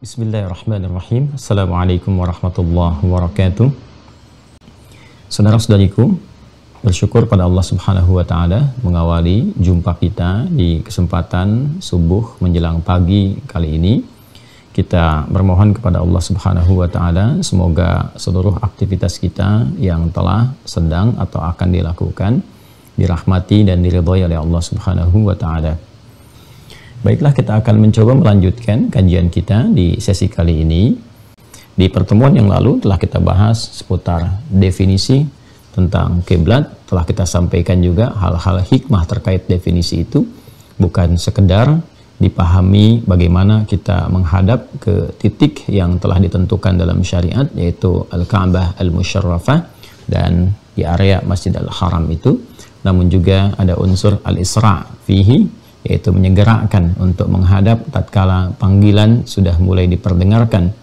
Bismillahirrahmanirrahim. Assalamualaikum warahmatullahi wabarakatuh. Saudara-saudariku, bersyukur pada Allah Subhanahu wa Ta'ala mengawali jumpa kita di kesempatan subuh menjelang pagi kali ini. Kita bermohon kepada Allah Subhanahu wa Ta'ala semoga seluruh aktivitas kita yang telah, sedang atau akan dilakukan dirahmati dan diridhai oleh Allah Subhanahu wa Ta'ala. Baiklah, kita akan mencoba melanjutkan kajian kita di sesi kali ini. Di pertemuan yang lalu telah kita bahas seputar definisi tentang kiblat. Telah kita sampaikan juga hal-hal hikmah terkait definisi itu. Bukan sekedar dipahami bagaimana kita menghadap ke titik yang telah ditentukan dalam syariat, yaitu Al-Ka'bah Al-Musyarrafah dan di area Masjidil Haram itu. Namun juga ada unsur Al-Isra' fihi, yaitu menyegerakan untuk menghadap tatkala panggilan sudah mulai diperdengarkan.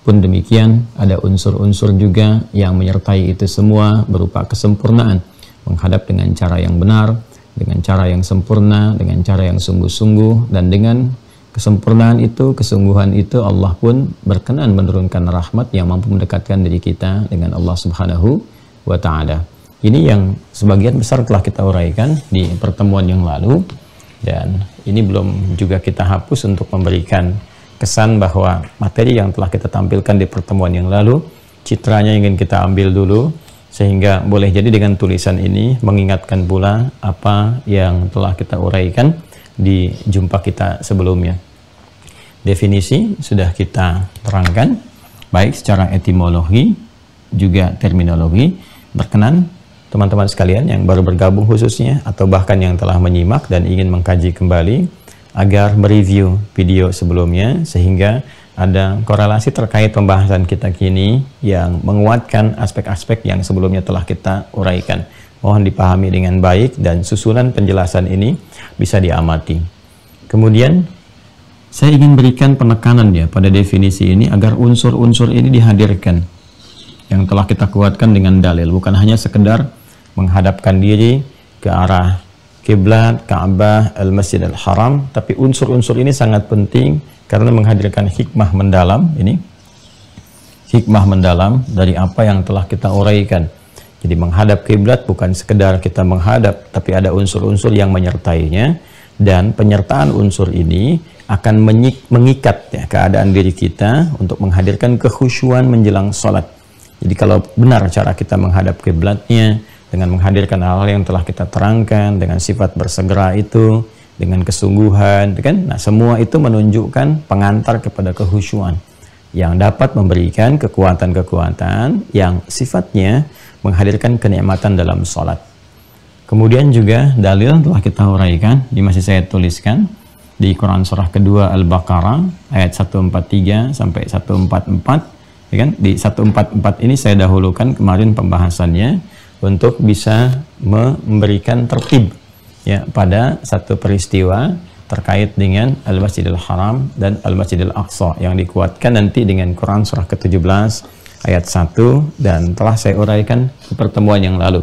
Pun demikian ada unsur-unsur juga yang menyertai itu semua berupa kesempurnaan, menghadap dengan cara yang benar, dengan cara yang sempurna, dengan cara yang sungguh-sungguh, dan dengan kesempurnaan itu, kesungguhan itu, Allah pun berkenan menurunkan rahmat yang mampu mendekatkan diri kita dengan Allah Subhanahu wa Ta'ala. Ini yang sebagian besar telah kita uraikan di pertemuan yang lalu. Dan ini belum juga kita hapus untuk memberikan kesan bahwa materi yang telah kita tampilkan di pertemuan yang lalu, citranya ingin kita ambil dulu, sehingga boleh jadi dengan tulisan ini mengingatkan pula apa yang telah kita uraikan di jumpa kita sebelumnya. Definisi sudah kita terangkan, baik secara etimologi, juga terminologi. Berkenan teman-teman sekalian yang baru bergabung khususnya, atau bahkan yang telah menyimak dan ingin mengkaji kembali, agar mereview video sebelumnya sehingga ada korelasi terkait pembahasan kita kini yang menguatkan aspek-aspek yang sebelumnya telah kita uraikan. Mohon dipahami dengan baik dan susunan penjelasan ini bisa diamati. Kemudian saya ingin berikan penekanan ya pada definisi ini agar unsur-unsur ini dihadirkan yang telah kita kuatkan dengan dalil, bukan hanya sekedar menghadapkan diri ke arah kiblat, Ka'bah, Al-Masjid Al-Haram, tapi unsur-unsur ini sangat penting karena menghadirkan hikmah mendalam. Ini hikmah mendalam dari apa yang telah kita uraikan. Jadi menghadap kiblat bukan sekedar kita menghadap, tapi ada unsur-unsur yang menyertainya, dan penyertaan unsur ini akan mengikat ya, keadaan diri kita untuk menghadirkan kekhusyuan menjelang sholat. Jadi kalau benar cara kita menghadap kiblatnya, dengan menghadirkan hal-hal yang telah kita terangkan, dengan sifat bersegera itu, dengan kesungguhan, kan? Nah, semua itu menunjukkan pengantar kepada kekhusyuan yang dapat memberikan kekuatan-kekuatan yang sifatnya menghadirkan kenikmatan dalam sholat. Kemudian juga dalil telah kita uraikan, masih saya tuliskan di Quran surah kedua Al-Baqarah ayat 143 sampai 144, ya kan? Di 144 ini saya dahulukan kemarin pembahasannya untuk bisa memberikan tertib ya pada satu peristiwa terkait dengan Al-Masjidil Haram dan Al-Masjidil Aqsa yang dikuatkan nanti dengan Quran surah ke-17 ayat 1, dan telah saya uraikan di pertemuan yang lalu.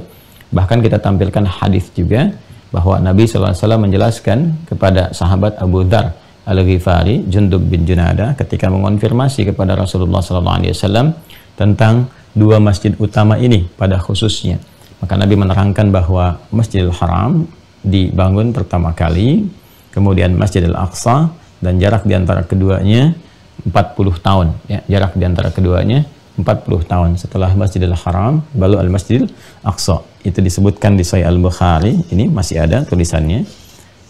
Bahkan kita tampilkan hadis juga bahwa Nabi SAW menjelaskan kepada sahabat Abu Dzar Al-Ghifari, Jundub bin Junadah, ketika mengonfirmasi kepada Rasulullah SAW tentang dua masjid utama ini pada khususnya. Maka Nabi menerangkan bahwa Masjidil Haram dibangun pertama kali, kemudian Masjidil Aqsa, dan jarak di antara keduanya 40 tahun. Ya, jarak di antara keduanya 40 tahun. Setelah Masjidil Haram, baru Al-Masjidil Aqsa. Itu disebutkan di Sahih Al-Bukhari. Ini masih ada tulisannya.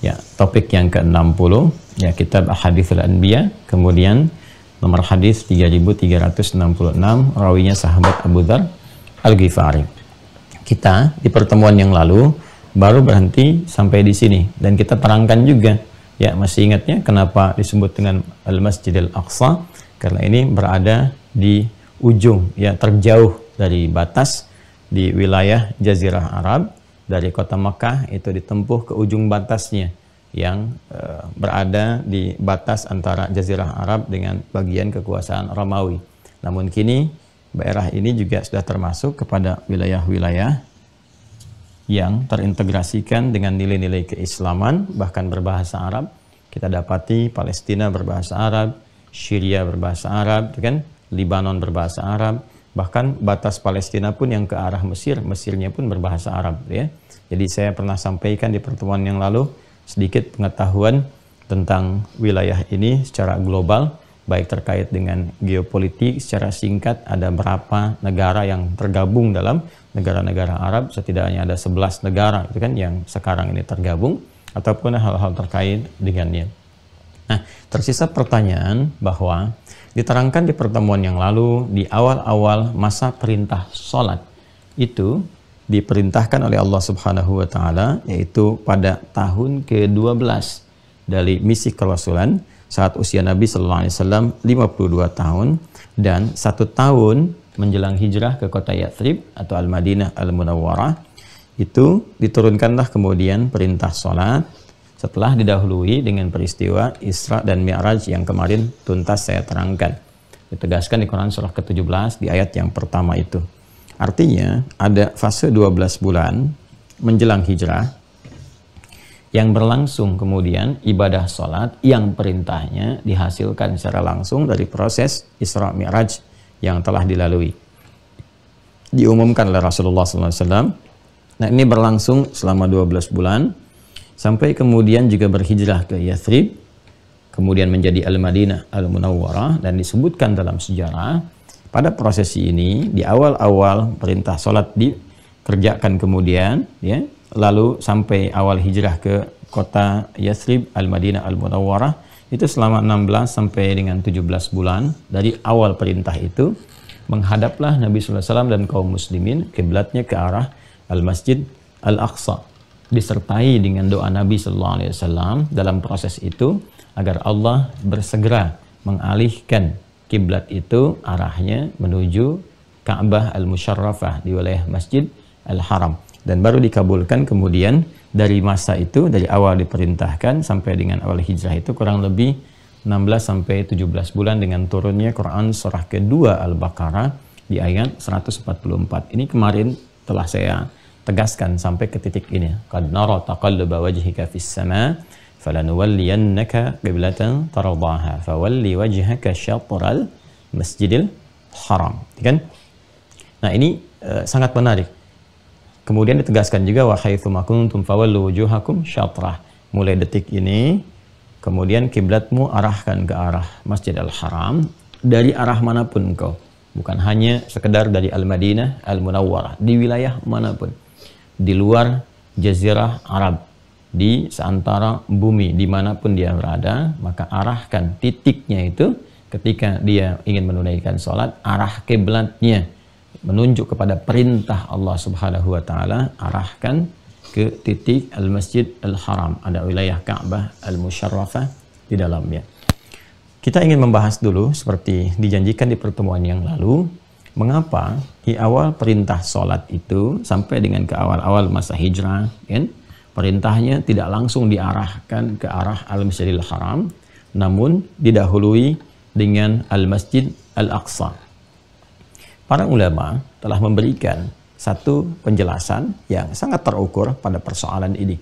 Ya, topik yang ke-60, ya, kitab Ahaditsul Anbiya, kemudian nomor hadis 3366, rawinya sahabat Abu Dzar Al-Ghifari. Kita di pertemuan yang lalu baru berhenti sampai di sini, dan kita terangkan juga, ya, masih ingatnya kenapa disebut dengan Al-Masjidil Aqsa? Karena ini berada di ujung, ya, terjauh dari batas di wilayah Jazirah Arab. Dari kota Mekah itu ditempuh ke ujung batasnya yang berada di batas antara Jazirah Arab dengan bagian kekuasaan Romawi. Namun kini daerah ini juga sudah termasuk kepada wilayah-wilayah yang terintegrasikan dengan nilai-nilai keislaman, bahkan berbahasa Arab. Kita dapati Palestina berbahasa Arab, Syria berbahasa Arab, itu kan, Libanon berbahasa Arab, bahkan batas Palestina pun yang ke arah Mesir, Mesirnya pun berbahasa Arab, ya. Jadi saya pernah sampaikan di pertemuan yang lalu sedikit pengetahuan tentang wilayah ini secara global, baik terkait dengan geopolitik. Secara singkat, ada berapa negara yang tergabung dalam negara-negara Arab, setidaknya ada 11 negara itu kan yang sekarang ini tergabung, ataupun hal-hal terkait dengannya. Nah, tersisa pertanyaan bahwa diterangkan di pertemuan yang lalu, di awal-awal masa perintah sholat itu diperintahkan oleh Allah Subhanahu wa Ta'ala, yaitu pada tahun ke-12 dari misi kerasulan, saat usia Nabi Sallallahu Alaihi Wasallam 52 tahun, dan 1 tahun menjelang hijrah ke kota Yathrib atau Al-Madinah Al-Munawwarah, itu diturunkanlah kemudian perintah sholat, setelah didahului dengan peristiwa Isra dan Mi'raj yang kemarin tuntas saya terangkan. Ditegaskan di Quran surah ke-17 di ayat yang pertama itu. Artinya ada fase 12 bulan menjelang hijrah yang berlangsung kemudian ibadah sholat yang perintahnya dihasilkan secara langsung dari proses Isra Mi'raj yang telah dilalui. Diumumkan oleh Rasulullah SAW. Nah, ini berlangsung selama 12 bulan sampai kemudian juga berhijrah ke Yathrib, kemudian menjadi Al-Madinah Al-Munawwarah, dan disebutkan dalam sejarah pada prosesi ini di awal-awal perintah sholat dikerjakan kemudian, ya, lalu sampai awal hijrah ke kota Yathrib Al-Madinah Al-Munawwarah itu selama 16 sampai dengan 17 bulan. Dari awal perintah itu menghadaplah Nabi SAW dan kaum muslimin kiblatnya ke arah Al-Masjid Al-Aqsa, disertai dengan doa Nabi SAW dalam proses itu agar Allah bersegera mengalihkan kiblat itu arahnya menuju Ka'bah Al-Musyarrafah di wilayah Masjid Al-Haram, dan baru dikabulkan kemudian. Dari masa itu, dari awal diperintahkan sampai dengan awal hijrah itu kurang lebih 16 sampai 17 bulan dengan turunnya Quran surah kedua Al-Baqarah di ayat 144. Ini kemarin telah saya tegaskan sampai ke titik ini. Qad nara taqalluba wajhika fis sama falanuwalliyannaka qiblatan tardaha fawalli wajhaka syatral masjidil haram. Kan? Nah, ini sangat menarik. Kemudian ditegaskan juga wa haitsu ma kuntum fawallu wujuhakum syatrah. Mulai detik ini kemudian kiblatmu arahkan ke arah Masjidil Haram dari arah manapun engkau. Bukan hanya sekedar dari Al-Madinah Al-Munawwarah, di wilayah manapun. Di luar jazirah Arab, di seantara bumi dimanapun dia berada, maka arahkan titiknya itu ketika dia ingin menunaikan sholat, arah kiblatnya menunjuk kepada perintah Allah Subhanahu wa Ta'ala, arahkan ke titik Al-Masjid Al-Haram, ada wilayah Ka'bah Al-Musyarrafah di dalamnya. Kita ingin membahas dulu seperti dijanjikan di pertemuan yang lalu, mengapa di awal perintah sholat itu sampai dengan ke awal-awal masa hijrah, kan, perintahnya tidak langsung diarahkan ke arah Al-Masjidil Haram, namun didahului dengan Al-Masjid Al-Aqsa. Para ulama telah memberikan satu penjelasan yang sangat terukur pada persoalan ini.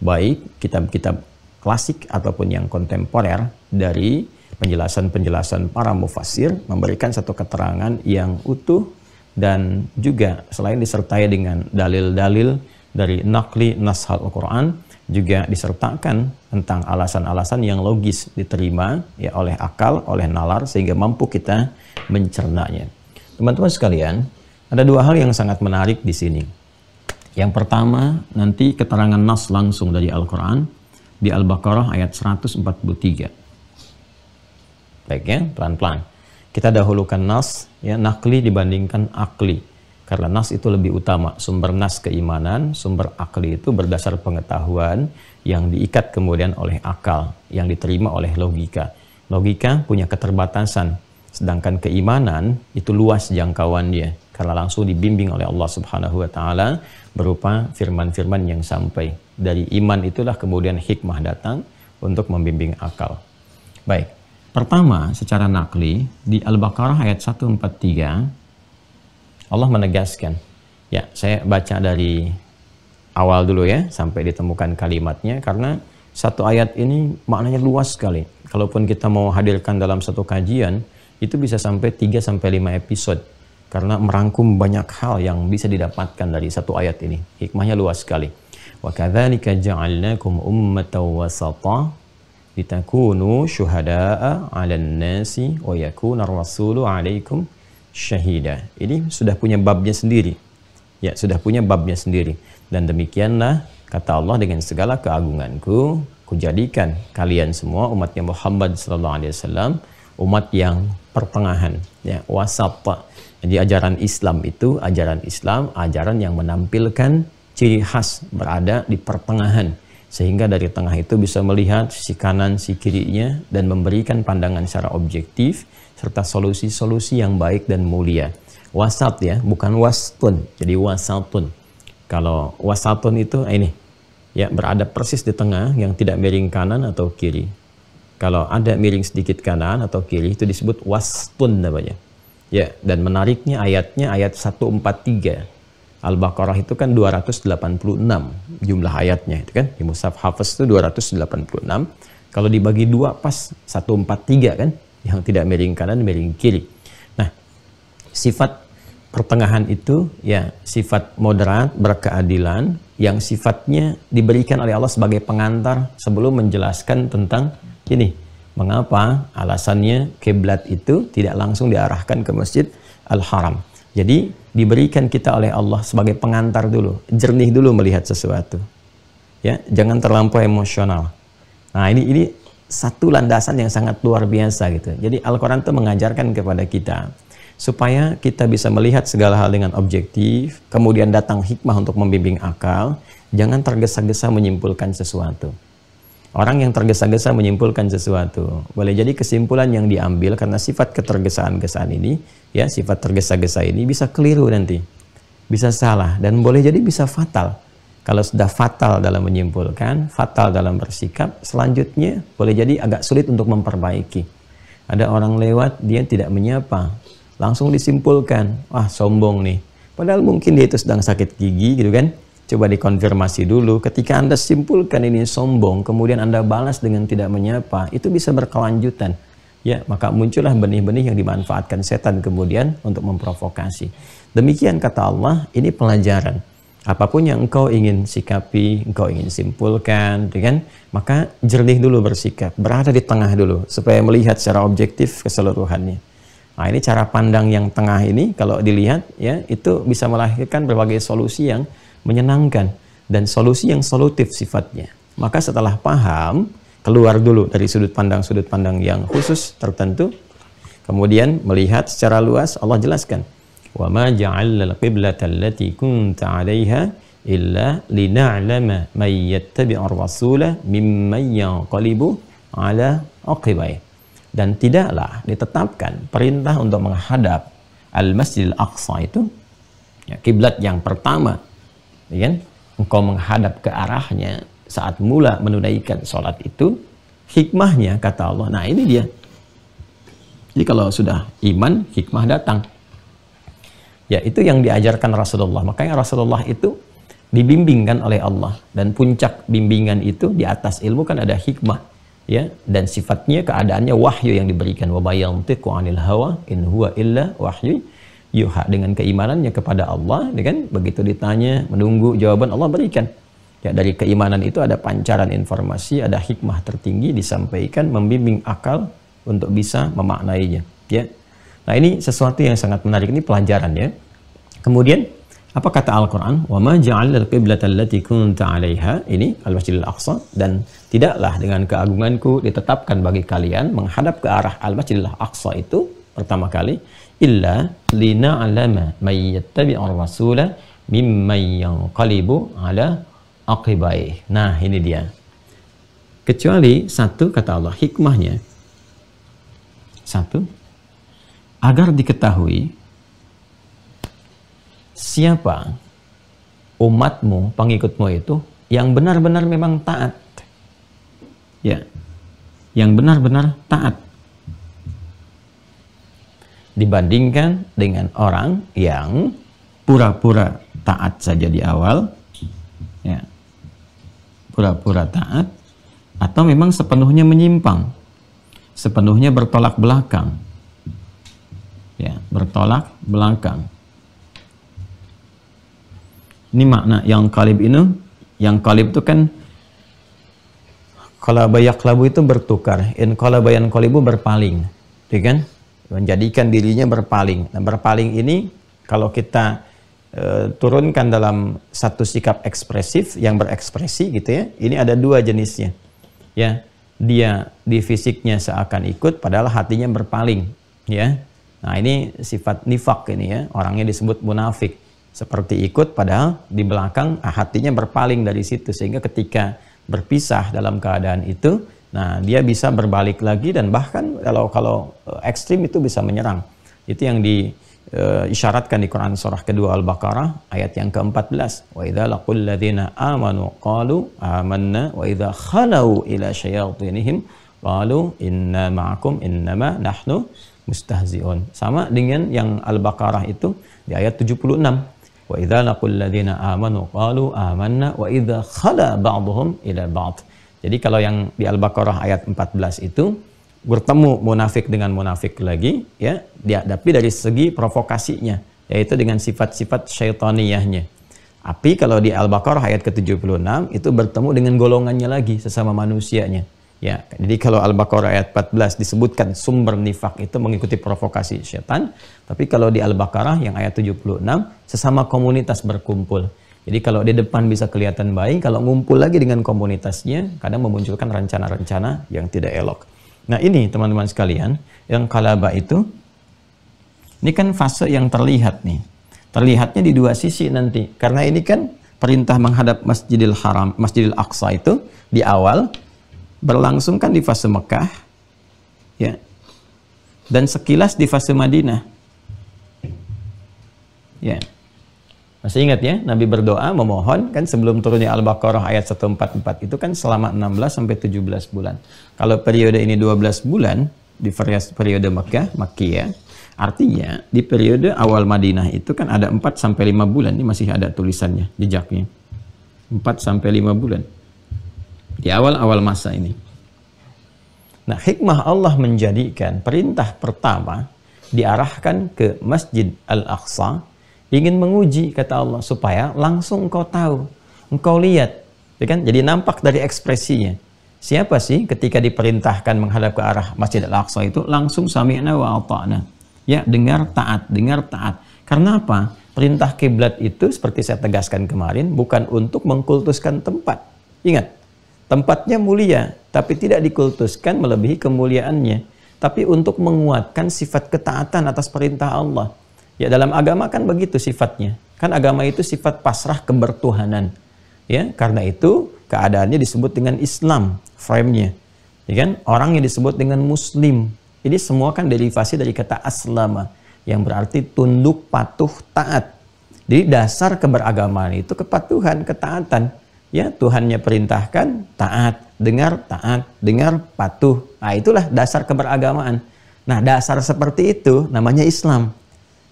Baik kitab-kitab klasik ataupun yang kontemporer, dari penjelasan-penjelasan para mufassir memberikan satu keterangan yang utuh, dan juga selain disertai dengan dalil-dalil dari naqli nas Al-Quran, juga disertakan tentang alasan-alasan yang logis diterima ya oleh akal, oleh nalar, sehingga mampu kita mencernanya. Teman-teman sekalian, ada dua hal yang sangat menarik di sini. Yang pertama, nanti keterangan nas langsung dari Al-Quran di Al-Baqarah ayat 143. Baik ya, pelan-pelan. Kita dahulukan nas, ya, nakli dibandingkan akli. Karena nas itu lebih utama. Sumber nas keimanan, sumber akli itu berdasar pengetahuan yang diikat kemudian oleh akal, yang diterima oleh logika. Logika punya keterbatasan. Sedangkan keimanan itu luas jangkauannya karena langsung dibimbing oleh Allah Subhanahu wa Ta'ala berupa firman-firman yang sampai. Dari iman itulah kemudian hikmah datang untuk membimbing akal. Baik, pertama secara nakli di Al-Baqarah ayat 143 Allah menegaskan. Ya, saya baca dari awal dulu ya sampai ditemukan kalimatnya, karena satu ayat ini maknanya luas sekali. kalaupun kita mau hadirkan dalam satu kajian, itu bisa sampai 3-5 episode. Karena merangkum banyak hal yang bisa didapatkan dari satu ayat ini. Hikmahnya luas sekali. Wa kadzalika ja'alnakum ummatan wasata litakunu syuhada'a 'alan nasi wa yakuna ar-rasulu 'alaikum syahida. Ini sudah punya babnya sendiri. Ya, sudah punya babnya sendiri. Dan demikianlah kata Allah, dengan segala keagunganku, kujadikan kalian semua umatnya Muhammad sallallahu alaihi wasallam umat yang pertengahan, ya, wasat. Jadi ajaran Islam itu ajaran yang menampilkan ciri khas berada di pertengahan, sehingga dari tengah itu bisa melihat sisi kanan, sisi kirinya, dan memberikan pandangan secara objektif serta solusi-solusi yang baik dan mulia. Wasat, ya, bukan wastun, jadi wasatun. Kalau wasatun itu ini, ya, berada persis di tengah yang tidak miring kanan atau kiri. Kalau ada miring sedikit kanan atau kiri itu disebut wastun namanya. Ya, dan menariknya ayatnya ayat 143. Al-Baqarah itu kan 286 jumlah ayatnya itu kan. Di Mushaf Hafiz itu 286. Kalau dibagi dua pas 143 kan, yang tidak miring kanan miring kiri. Nah, sifat pertengahan itu, ya, sifat moderat, berkeadilan, yang sifatnya diberikan oleh Allah sebagai pengantar sebelum menjelaskan tentang ini. Mengapa alasannya kiblat itu tidak langsung diarahkan ke Masjid Al-Haram. Jadi diberikan kita oleh Allah sebagai pengantar dulu, jernih dulu melihat sesuatu. Ya, jangan terlampau emosional. Nah, ini satu landasan yang sangat luar biasa gitu. Jadi Al-Quran itu mengajarkan kepada kita supaya kita bisa melihat segala hal dengan objektif, kemudian datang hikmah untuk membimbing akal, jangan tergesa-gesa menyimpulkan sesuatu. Orang yang tergesa-gesa menyimpulkan sesuatu, boleh jadi kesimpulan yang diambil karena sifat ketergesaan-gesaan ini, ya, sifat tergesa-gesa ini bisa keliru nanti, bisa salah, dan boleh jadi bisa fatal. Kalau sudah fatal dalam menyimpulkan, fatal dalam bersikap, selanjutnya boleh jadi agak sulit untuk memperbaiki. Ada orang lewat, dia tidak menyapa, langsung disimpulkan, wah sombong nih. Padahal mungkin dia itu sedang sakit gigi gitu kan. Coba dikonfirmasi dulu, ketika Anda simpulkan ini sombong, kemudian Anda balas dengan tidak menyapa, itu bisa berkelanjutan. Ya, maka muncullah benih-benih yang dimanfaatkan setan kemudian untuk memprovokasi. Demikian kata Allah, ini pelajaran. Apapun yang engkau ingin sikapi, engkau ingin simpulkan, kan? Maka jernih dulu bersikap, berada di tengah dulu, supaya melihat secara objektif keseluruhannya. Nah, ini cara pandang yang tengah ini, kalau dilihat, ya, itu bisa melahirkan berbagai solusi yang menyenangkan dan solusi yang solutif sifatnya. Maka setelah paham, keluar dulu dari sudut pandang yang khusus tertentu, kemudian melihat secara luas. Allah jelaskan, wa ma ja'alna al-qiblata allati kunta 'alaiha illa lina'lama may yattabi'ur rasula mimman yanqalibu 'ala 'aqibai. Dan tidaklah ditetapkan perintah untuk menghadap Al-Masjidil Aqsa itu, ya, kiblat yang pertama, ya, engkau menghadap ke arahnya saat mula menunaikan sholat itu, hikmahnya kata Allah. Nah, ini dia. Jadi kalau sudah iman, hikmah datang. Ya, itu yang diajarkan Rasulullah. Makanya Rasulullah itu dibimbingkan oleh Allah, dan puncak bimbingan itu di atas ilmu kan ada hikmah, ya, dan sifatnya keadaannya wahyu yang diberikan. Wa bayantiqu 'anil hawa in huwa illa wahyu yuha. Dengan keimanannya kepada Allah, kan, begitu ditanya, menunggu jawaban Allah berikan. Ya, dari keimanan itu ada pancaran informasi, ada hikmah tertinggi disampaikan, membimbing akal untuk bisa memaknainya. Ya, nah ini sesuatu yang sangat menarik, ini pelajaran ya. Kemudian apa kata Al-Quran? Wa ma ja'alna al-qiblata allati kunta 'alaiha, ini Al-Masjidil Aqsa, dan tidaklah dengan keagunganku ditetapkan bagi kalian menghadap ke arah Al-Masjidil Aqsa itu pertama kali, illa lina'lama may yattabi'ur rasula mimman yanqalibu 'ala aqibai. Nah, ini dia. Kecuali satu, kata Allah, hikmahnya satu, agar diketahui siapa umatmu, pengikutmu itu yang benar-benar memang taat. Ya, yang benar-benar taat. Dibandingkan dengan orang yang pura-pura taat saja di awal, ya, pura-pura taat, atau memang sepenuhnya menyimpang. sepenuhnya bertolak belakang. Ya, bertolak belakang. Ini makna yang qalib ini. Yang qalib itu kan qalaba yaqlabu itu bertukar. In qalaba yanqalibu berpaling. Ya kan? Menjadikan dirinya berpaling. Nah, berpaling ini kalau kita turunkan dalam satu sikap ekspresif yang berekspresi gitu ya. Ini ada dua jenisnya. Ya, dia di fisiknya seakan ikut padahal hatinya berpaling, ya. Nah, ini sifat nifak ini ya. Orangnya disebut munafik. Seperti ikut padahal di belakang hatinya berpaling dari situ, sehingga ketika berpisah dalam keadaan itu, nah dia bisa berbalik lagi dan bahkan kalau ekstrim itu bisa menyerang. Itu yang diisyaratkan di Quran surah kedua Al-Baqarah ayat yang ke-14. Wa idza laqul ladzina amanu qalu amanna wa idza khalau ila syayatinihim qalu inna ma'akum innama nahnu mustahzi'un. Sama dengan yang Al-Baqarah itu di ayat 76. Wa idza laqul ladzina amanu qalu amanna wa idza khala ba'dhum ila ba'd. Jadi kalau yang di Al-Baqarah ayat 14 itu bertemu munafik dengan munafik lagi, ya, tapi dari segi provokasinya, yaitu dengan sifat-sifat syaitaniyahnya. Tapi kalau di Al-Baqarah ayat ke-76 itu bertemu dengan golongannya lagi, sesama manusianya. Ya, jadi kalau Al-Baqarah ayat 14 disebutkan sumber nifak itu mengikuti provokasi syaitan, tapi kalau di Al-Baqarah yang ayat 76 sesama komunitas berkumpul. Jadi kalau di depan bisa kelihatan baik, kalau ngumpul lagi dengan komunitasnya kadang memunculkan rencana-rencana yang tidak elok. Nah, ini teman-teman sekalian, yang qalaba itu ini kan fase yang terlihat nih. Terlihatnya di dua sisi nanti. Karena ini kan perintah menghadap Masjidil Haram, Masjidil Aqsa itu di awal berlangsung kan di fase Mekah, ya, dan sekilas di fase Madinah, ya. Masih ingat ya, Nabi berdoa memohon kan sebelum turunnya Al-Baqarah ayat 144 itu kan selama 16 sampai 17 bulan. Kalau periode ini 12 bulan di periode Makkiyah, artinya di periode awal Madinah itu kan ada 4 sampai 5 bulan. Ini masih ada tulisannya, jejaknya. 4 sampai 5 bulan. Di awal-awal masa ini. Nah, hikmah Allah menjadikan perintah pertama diarahkan ke Masjid Al-Aqsa, ingin menguji, kata Allah, supaya langsung engkau tahu, engkau lihat, ya kan? Jadi nampak dari ekspresinya. Siapa sih ketika diperintahkan menghadap ke arah Masjid Al-Aqsa itu langsung sami'na wa ata'na. Ya, dengar taat, dengar taat. Karena apa? Perintah kiblat itu seperti saya tegaskan kemarin bukan untuk mengkultuskan tempat. Ingat, tempatnya mulia, tapi tidak dikultuskan melebihi kemuliaannya. Tapi untuk menguatkan sifat ketaatan atas perintah Allah. Ya, dalam agama kan begitu sifatnya. Kan agama itu sifat pasrah kebertuhanan. Ya, karena itu keadaannya disebut dengan Islam, frame-nya. Ya kan? Orang yang disebut dengan Muslim. Ini semua kan derivasi dari kata aslama, yang berarti tunduk, patuh, taat. Jadi dasar keberagamaan itu kepatuhan, ketaatan. Ya, Tuhannya perintahkan, taat, dengar, patuh. Nah, itulah dasar keberagamaan. Nah, dasar seperti itu namanya Islam.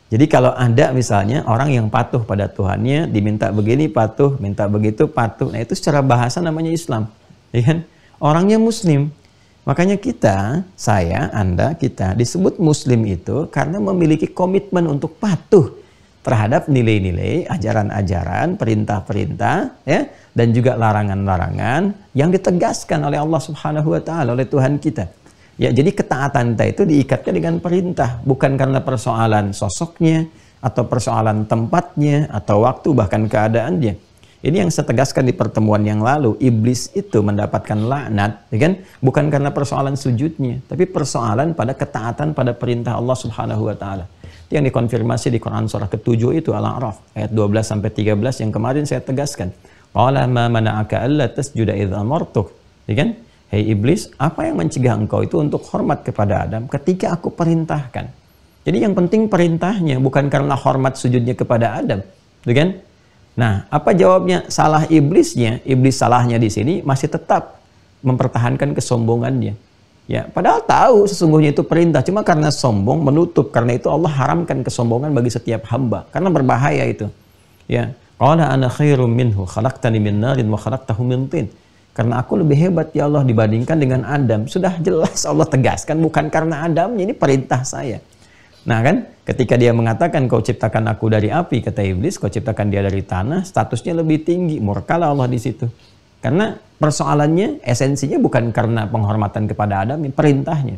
Jadi kalau ada misalnya orang yang patuh pada Tuhannya, diminta begini patuh, minta begitu patuh. Nah, itu secara bahasa namanya Islam. Ya kan? Orangnya Muslim. Makanya kita, saya, Anda, kita disebut Muslim itu karena memiliki komitmen untuk patuh terhadap nilai-nilai, ajaran-ajaran, perintah-perintah, ya, dan juga larangan-larangan yang ditegaskan oleh Allah Subhanahu wa Ta'ala, oleh Tuhan kita. Ya, jadi ketaatan kita itu diikatkan dengan perintah, bukan karena persoalan sosoknya, atau persoalan tempatnya, atau waktu, bahkan keadaannya. Ini yang saya tegaskan di pertemuan yang lalu, iblis itu mendapatkan laknat, ya kan? Bukan karena persoalan sujudnya, tapi persoalan pada ketaatan pada perintah Allah Subhanahu wa Ta'ala. Yang dikonfirmasi di Quran surah ke-7 itu Al-A'raf ayat 12 sampai 13 yang kemarin saya tegaskan. Qala ma mana'aka alla tasjuda idz amartuk. Ya kan? Hei iblis, apa yang mencegah engkau itu untuk hormat kepada Adam ketika aku perintahkan? Jadi yang penting perintahnya, bukan karena hormat sujudnya kepada Adam. Ya kan? Nah, apa jawabnya? Salah iblisnya, iblis salahnya di sini masih tetap mempertahankan kesombongannya. Ya, padahal tahu sesungguhnya itu perintah, cuma karena sombong menutup. Karena itu Allah haramkan kesombongan bagi setiap hamba, karena berbahaya itu. Ya, qala ana khairum minhu, khalaqtani min narin wa khalaqtahu min tin. Karena aku lebih hebat ya Allah dibandingkan dengan Adam. Sudah jelas Allah tegaskan, bukan karena Adamnya, ini perintah saya. Nah kan, ketika dia mengatakan kau ciptakan aku dari api, kata iblis, kau ciptakan dia dari tanah, statusnya lebih tinggi. Murkalah Allah di situ. Karena persoalannya, esensinya bukan karena penghormatan kepada Adam, perintahnya.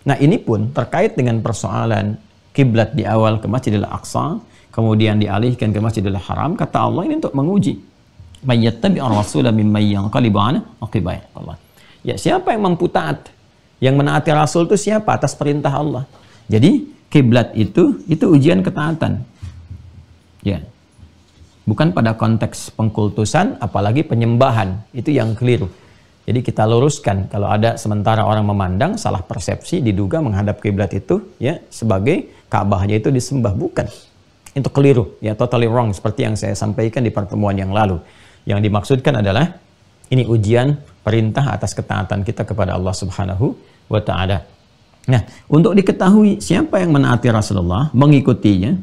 Nah ini pun terkait dengan persoalan kiblat di awal ke Masjidil Aqsa, kemudian dialihkan ke Masjidil Haram. Kata Allah ini untuk menguji. Mayyattabi'ur rasula mimman yanqalibu ala aqibai. Allah. Ya, siapa yang mampu taat? Yang menaati Rasul itu siapa? Atas perintah Allah. Jadi kiblat itu ujian ketaatan. Ya. Bukan pada konteks pengkultusan, apalagi penyembahan. Itu yang keliru. Jadi kita luruskan, kalau ada sementara orang memandang salah persepsi, diduga menghadap kiblat itu ya sebagai Ka'bahnya itu disembah, bukan. Itu keliru, ya totally wrong, seperti yang saya sampaikan di pertemuan yang lalu. Yang dimaksudkan adalah ini ujian perintah atas ketaatan kita kepada Allah Subhanahu wa taala. Nah, untuk diketahui siapa yang menaati Rasulullah, mengikutinya,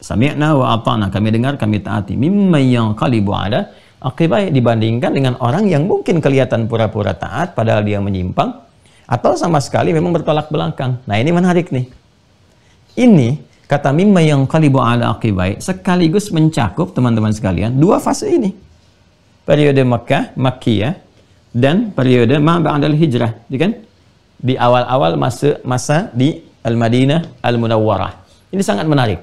sami'na wa ata'na, kami dengar, kami taati, mimman yanqalibu ala aqibai, dibandingkan dengan orang yang mungkin kelihatan pura-pura taat padahal dia menyimpang atau sama sekali memang bertolak belakang. Nah, ini menarik nih. Ini kata mimman yanqalibu ala aqibai sekaligus mencakup teman-teman sekalian dua fase ini. Periode Makkiyah dan periode ba'dal hijrah, kan? Di awal-awal masa di Al-Madinah Al-Munawwarah. Ini sangat menarik.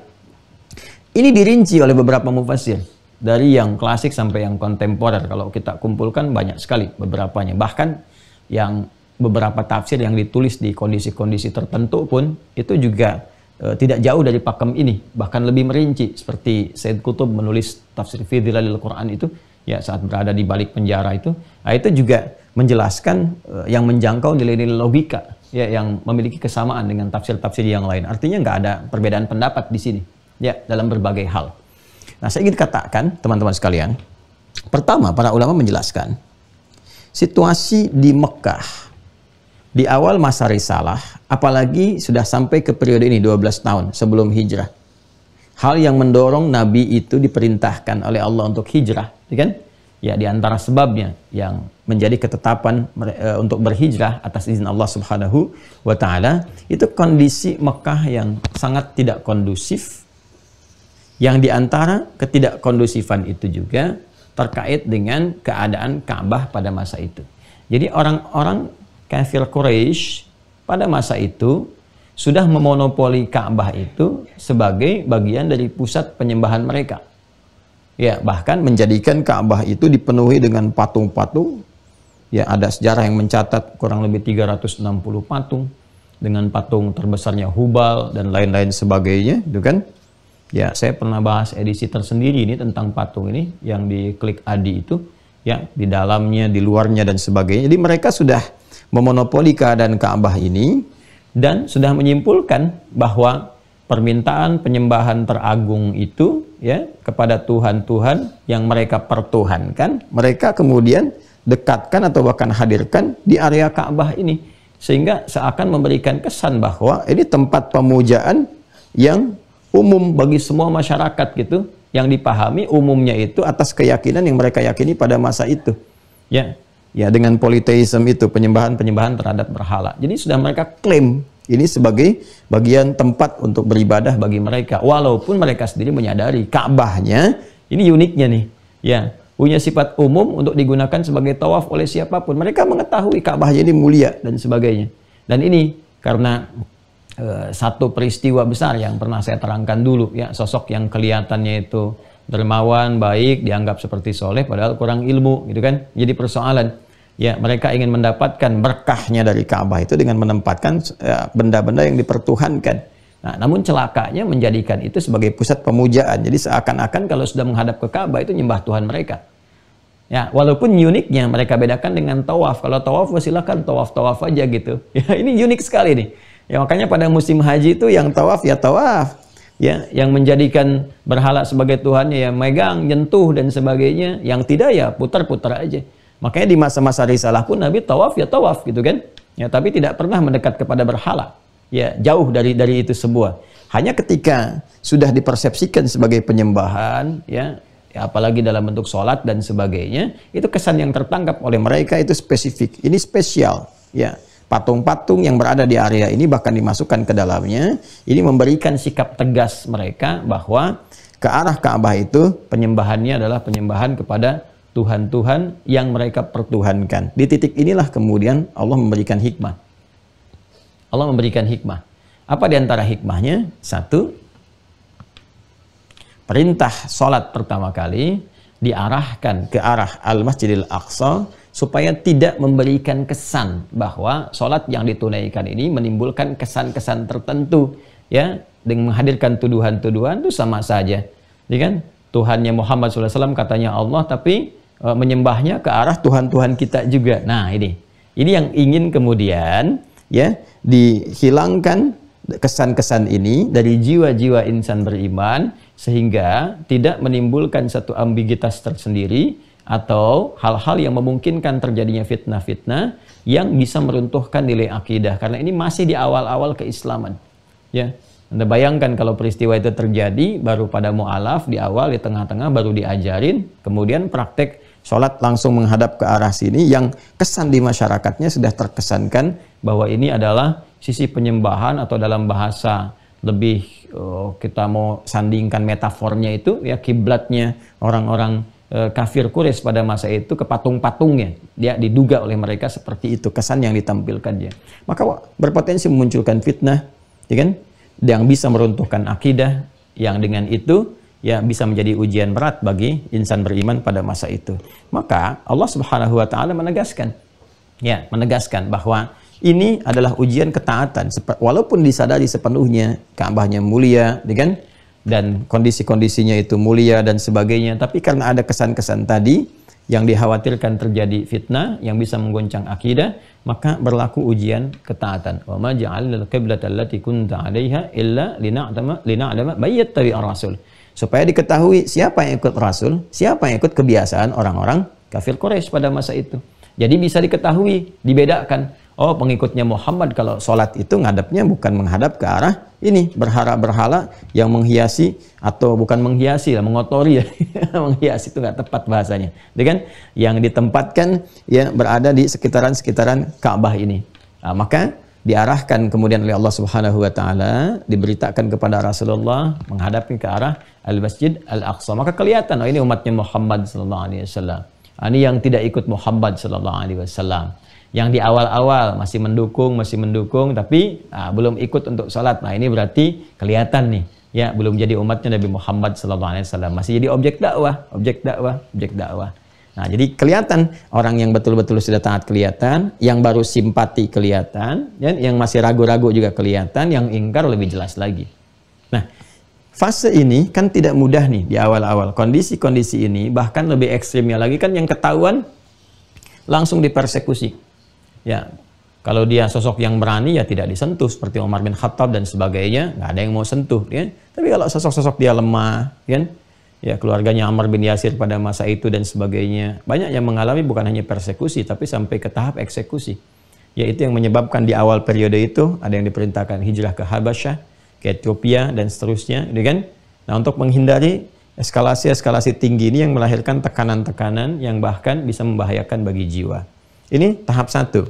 Ini dirinci oleh beberapa mufassir, dari yang klasik sampai yang kontemporer. Kalau kita kumpulkan banyak sekali beberapanya. Bahkan yang beberapa tafsir yang ditulis di kondisi-kondisi tertentu pun itu juga tidak jauh dari pakem ini, bahkan lebih merinci, seperti Said Qutb menulis tafsir fi Dhilalil Quran itu ya saat berada di balik penjara itu. Nah, itu juga menjelaskan yang menjangkau nilai-nilai logika ya yang memiliki kesamaan dengan tafsir-tafsir yang lain. Artinya nggak ada perbedaan pendapat di sini ya dalam berbagai hal. Nah, saya ingin katakan teman-teman sekalian, pertama para ulama menjelaskan situasi di Mekah di awal masa risalah, apalagi sudah sampai ke periode ini 12 tahun sebelum hijrah. Hal yang mendorong Nabi itu diperintahkan oleh Allah untuk hijrah, kan? Ya, di antara sebabnya yang menjadi ketetapan untuk berhijrah atas izin Allah Subhanahu wa taala itu kondisi Mekah yang sangat tidak kondusif. Yang di antara ketidakkondusifan itu juga terkait dengan keadaan Ka'bah pada masa itu. Jadi orang-orang kafir Quraisy pada masa itu sudah memonopoli Ka'bah itu sebagai bagian dari pusat penyembahan mereka. Ya, bahkan menjadikan Ka'bah itu dipenuhi dengan patung-patung. Ya, ada sejarah yang mencatat kurang lebih 360 patung dengan patung terbesarnya Hubal dan lain-lain sebagainya, itu kan? Ya, saya pernah bahas edisi tersendiri ini tentang patung ini yang di Klik Adi itu, ya, di dalamnya, di luarnya dan sebagainya. Jadi mereka sudah memonopoli keadaan Ka'bah ini dan sudah menyimpulkan bahwa permintaan penyembahan teragung itu ya kepada Tuhan-Tuhan yang mereka pertuhankan, mereka kemudian dekatkan atau bahkan hadirkan di area Ka'bah ini, sehingga seakan memberikan kesan bahwa ini tempat pemujaan yang umum bagi semua masyarakat gitu, yang dipahami umumnya itu atas keyakinan yang mereka yakini pada masa itu. Ya, dengan politeisme itu, penyembahan-penyembahan terhadap berhala. Jadi sudah mereka klaim ini sebagai bagian tempat untuk beribadah bagi mereka. Walaupun mereka sendiri menyadari Ka'bahnya ini uniknya nih. Ya, punya sifat umum untuk digunakan sebagai tawaf oleh siapapun. Mereka mengetahui Ka'bahnya ini mulia dan sebagainya. Dan ini karena satu peristiwa besar yang pernah saya terangkan dulu, ya, sosok yang kelihatannya itu dermawan, baik, dianggap seperti soleh, padahal kurang ilmu, gitu kan? Jadi persoalan. Ya, mereka ingin mendapatkan berkahnya dari Ka'bah itu dengan menempatkan benda-benda yang dipertuhankan. Nah, namun celakanya menjadikan itu sebagai pusat pemujaan. Jadi seakan-akan kalau sudah menghadap ke Ka'bah itu nyembah Tuhan mereka. Ya, walaupun uniknya mereka bedakan dengan tawaf. Kalau tawaf silakan tawaf-tawaf aja gitu. Ya, ini unik sekali nih. Ya, makanya pada musim haji itu yang tawaf ya tawaf. Ya, yang menjadikan berhala sebagai Tuhannya ya megang, nyentuh dan sebagainya. Yang tidak ya putar-putar aja. Makanya di masa-masa risalah pun Nabi tawaf ya tawaf gitu kan. Ya, tapi tidak pernah mendekat kepada berhala. Ya, jauh dari itu semua. Hanya ketika sudah dipersepsikan sebagai penyembahan, ya, ya, apalagi dalam bentuk sholat dan sebagainya, itu kesan yang tertangkap oleh mereka itu spesifik. Ini spesial, ya. Patung-patung yang berada di area ini bahkan dimasukkan ke dalamnya, ini memberikan sikap tegas mereka bahwa ke arah Ka'bah itu penyembahannya adalah penyembahan kepada Tuhan-Tuhan yang mereka pertuhankan. Di titik inilah kemudian Allah memberikan hikmah. Allah memberikan hikmah. Apa di antara hikmahnya? Satu, perintah sholat pertama kali diarahkan ke arah Al-Masjidil Aqsa supaya tidak memberikan kesan bahwa sholat yang ditunaikan ini menimbulkan kesan-kesan tertentu, ya, dengan menghadirkan tuduhan-tuduhan itu sama saja, ya kan? Tuhannya Muhammad SAW katanya Allah, tapi menyembahnya ke arah Tuhan-Tuhan kita juga. Nah, ini yang ingin kemudian, ya, dihilangkan kesan-kesan ini dari jiwa-jiwa insan beriman sehingga tidak menimbulkan satu ambiguitas tersendiri atau hal-hal yang memungkinkan terjadinya fitnah-fitnah yang bisa meruntuhkan nilai akidah, karena ini masih di awal-awal keislaman, ya. Anda bayangkan kalau peristiwa itu terjadi baru pada mu'alaf di awal, di tengah-tengah baru diajarin, kemudian praktek sholat langsung menghadap ke arah sini, yang kesan di masyarakatnya sudah terkesankan bahwa ini adalah sisi penyembahan, atau dalam bahasa lebih kita mau sandingkan metafornya itu, ya, kiblatnya orang-orang kafir Quraisy pada masa itu ke patung-patungnya, dia diduga oleh mereka seperti itu kesan yang ditampilkannya, maka berpotensi memunculkan fitnah, ya kan, yang bisa meruntuhkan akidah, yang dengan itu ya bisa menjadi ujian berat bagi insan beriman pada masa itu. Maka Allah Subhanahu wa taala menegaskan bahwa ini adalah ujian ketaatan, walaupun disadari sepenuhnya Ka'bahnya mulia, ya kan, dan kondisi-kondisinya itu mulia dan sebagainya, tapi karena ada kesan-kesan tadi yang dikhawatirkan terjadi fitnah yang bisa menggoncang akidah, maka berlaku ujian ketaatan. Wa ma ja'alnal qiblata allati kunta 'alaiha illa lina'lama may yattabi'ur rasul. Supaya diketahui siapa yang ikut Rasul, siapa yang ikut kebiasaan orang-orang kafir Quraisy pada masa itu. Jadi bisa diketahui, dibedakan. Oh, pengikutnya Muhammad kalau sholat itu ngadapnya bukan menghadap ke arah ini, berhala-berhala yang menghiasi, atau bukan menghiasi lah, mengotori, ya. Menghiasi itu nggak tepat bahasanya, kan? Yang ditempatkan ya berada di sekitaran Ka'bah ini. Nah, maka diarahkan kemudian oleh Allah Subhanahu wa taala, diberitakan kepada Rasulullah menghadapi ke arah Al-Masjid Al-Aqsa. Maka kelihatan, oh, ini umatnya Muhammad sallallahu alaihi wasallam. Ini yang tidak ikut Muhammad sallallahu alaihi wasallam. Yang di awal-awal masih mendukung, tapi belum ikut untuk sholat. Nah, ini berarti kelihatan nih, ya, belum jadi umatnya Nabi Muhammad SAW, masih jadi objek dakwah. Nah, jadi kelihatan orang yang betul-betul sudah taat kelihatan, yang baru simpati kelihatan, ya, yang masih ragu-ragu juga kelihatan, yang ingkar lebih jelas lagi. Nah, fase ini kan tidak mudah nih di awal-awal. Kondisi-kondisi ini bahkan lebih ekstrimnya lagi kan yang ketahuan langsung dipersekusi. Ya, kalau dia sosok yang berani ya tidak disentuh seperti Umar bin Khattab dan sebagainya, nggak ada yang mau sentuh, ya. Tapi kalau sosok-sosok dia lemah, kan, ya, keluarganya Ammar bin Yasir pada masa itu dan sebagainya, banyak yang mengalami bukan hanya persekusi tapi sampai ke tahap eksekusi. Yaitu yang menyebabkan di awal periode itu ada yang diperintahkan hijrah ke Habasyah, ke Ethiopia dan seterusnya, kan? Nah, untuk menghindari eskalasi tinggi ini yang melahirkan tekanan-tekanan yang bahkan bisa membahayakan bagi jiwa. Ini tahap 1.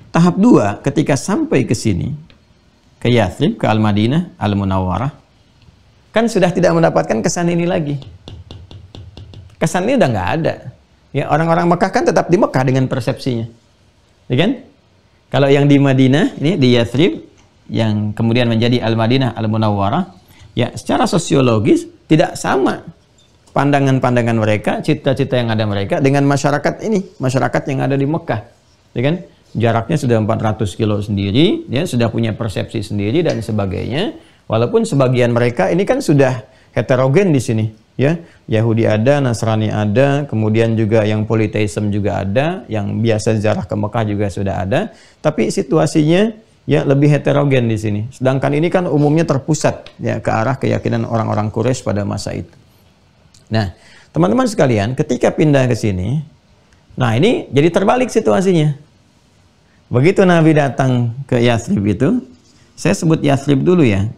Tahap 2, ketika sampai ke sini, ke Yathrib, ke Al-Madinah, Al-Munawwarah, kan sudah tidak mendapatkan kesan ini lagi. Kesan ini udah nggak ada. Ya, orang-orang Mekah kan tetap di Mekah dengan persepsinya, ya kan? Kalau yang di Madinah, ini di Yathrib, yang kemudian menjadi Al-Madinah, Al-Munawwarah, ya, secara sosiologis tidak sama pandangan-pandangan mereka, cita-cita yang ada mereka dengan masyarakat ini, masyarakat yang ada di Mekah, ya kan? Jaraknya sudah 400 kilo sendiri, ya, sudah punya persepsi sendiri dan sebagainya. Walaupun sebagian mereka ini kan sudah heterogen di sini, ya, Yahudi ada, Nasrani ada, kemudian juga yang politeisme juga ada, yang biasa ziarah ke Mekah juga sudah ada, tapi situasinya ya lebih heterogen di sini. Sedangkan ini kan umumnya terpusat, ya, ke arah keyakinan orang-orang Quraisy pada masa itu. Nah, teman-teman sekalian, ketika pindah ke sini, nah ini jadi terbalik situasinya. Begitu Nabi datang ke Yathrib itu, saya sebut Yathrib dulu ya.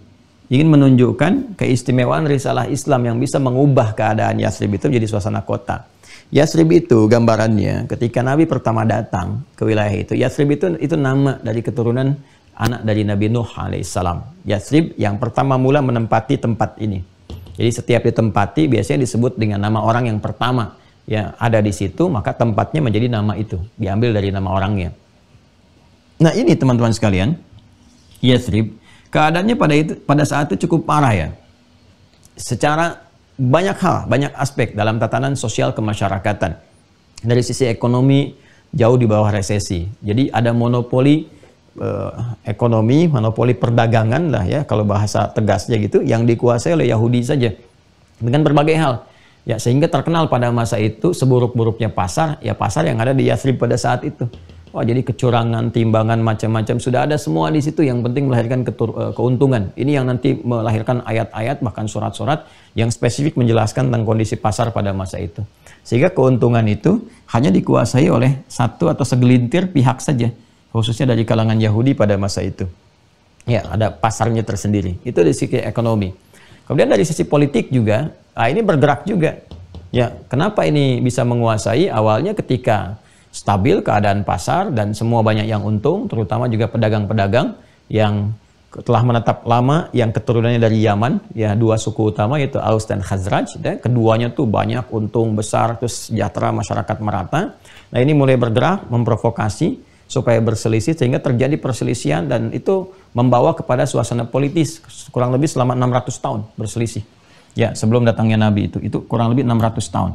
ingin menunjukkan keistimewaan risalah Islam yang bisa mengubah keadaan Yathrib itu menjadi suasana kota. Yathrib itu gambarannya ketika Nabi pertama datang ke wilayah itu, Yathrib itu nama dari keturunan anak dari Nabi Nuh alaihissalam. Yathrib yang pertama mula menempati tempat ini. Jadi setiap ditempati biasanya disebut dengan nama orang yang pertama yang ada di situ, maka tempatnya menjadi nama itu, diambil dari nama orangnya. Nah ini teman-teman sekalian, Yathrib keadaannya pada saat itu cukup parah ya. Secara banyak hal, banyak aspek dalam tatanan sosial kemasyarakatan. Dari sisi ekonomi jauh di bawah resesi. Jadi ada monopoli ekonomi, monopoli perdagangan lah ya, kalau bahasa tegasnya gitu, yang dikuasai oleh Yahudi saja. Dengan berbagai hal. Ya, sehingga terkenal pada masa itu seburuk-buruknya pasar, ya pasar yang ada di Yathrib pada saat itu. Wah, jadi kecurangan, timbangan, macam-macam sudah ada semua di situ. Yang penting melahirkan keuntungan. Ini yang nanti melahirkan ayat-ayat bahkan surat-surat yang spesifik menjelaskan tentang kondisi pasar pada masa itu. Sehingga keuntungan itu hanya dikuasai oleh satu atau segelintir pihak saja, khususnya dari kalangan Yahudi pada masa itu. Ya, ada pasarnya tersendiri. Itu dari sisi ekonomi. Kemudian dari sisi politik juga, ini bergerak juga. Ya, kenapa ini bisa menguasai? Awalnya ketika stabil keadaan pasar dan semua banyak yang untung, terutama juga pedagang-pedagang yang telah menetap lama, yang keturunannya dari Yaman, ya dua suku utama yaitu Aus dan Khazraj, ya, keduanya tuh banyak untung besar, terus sejahtera masyarakat merata. Nah ini mulai bergerak, memprovokasi supaya berselisih sehingga terjadi perselisihan dan itu membawa kepada suasana politis kurang lebih selama 600 tahun berselisih. Ya sebelum datangnya Nabi itu kurang lebih 600 tahun.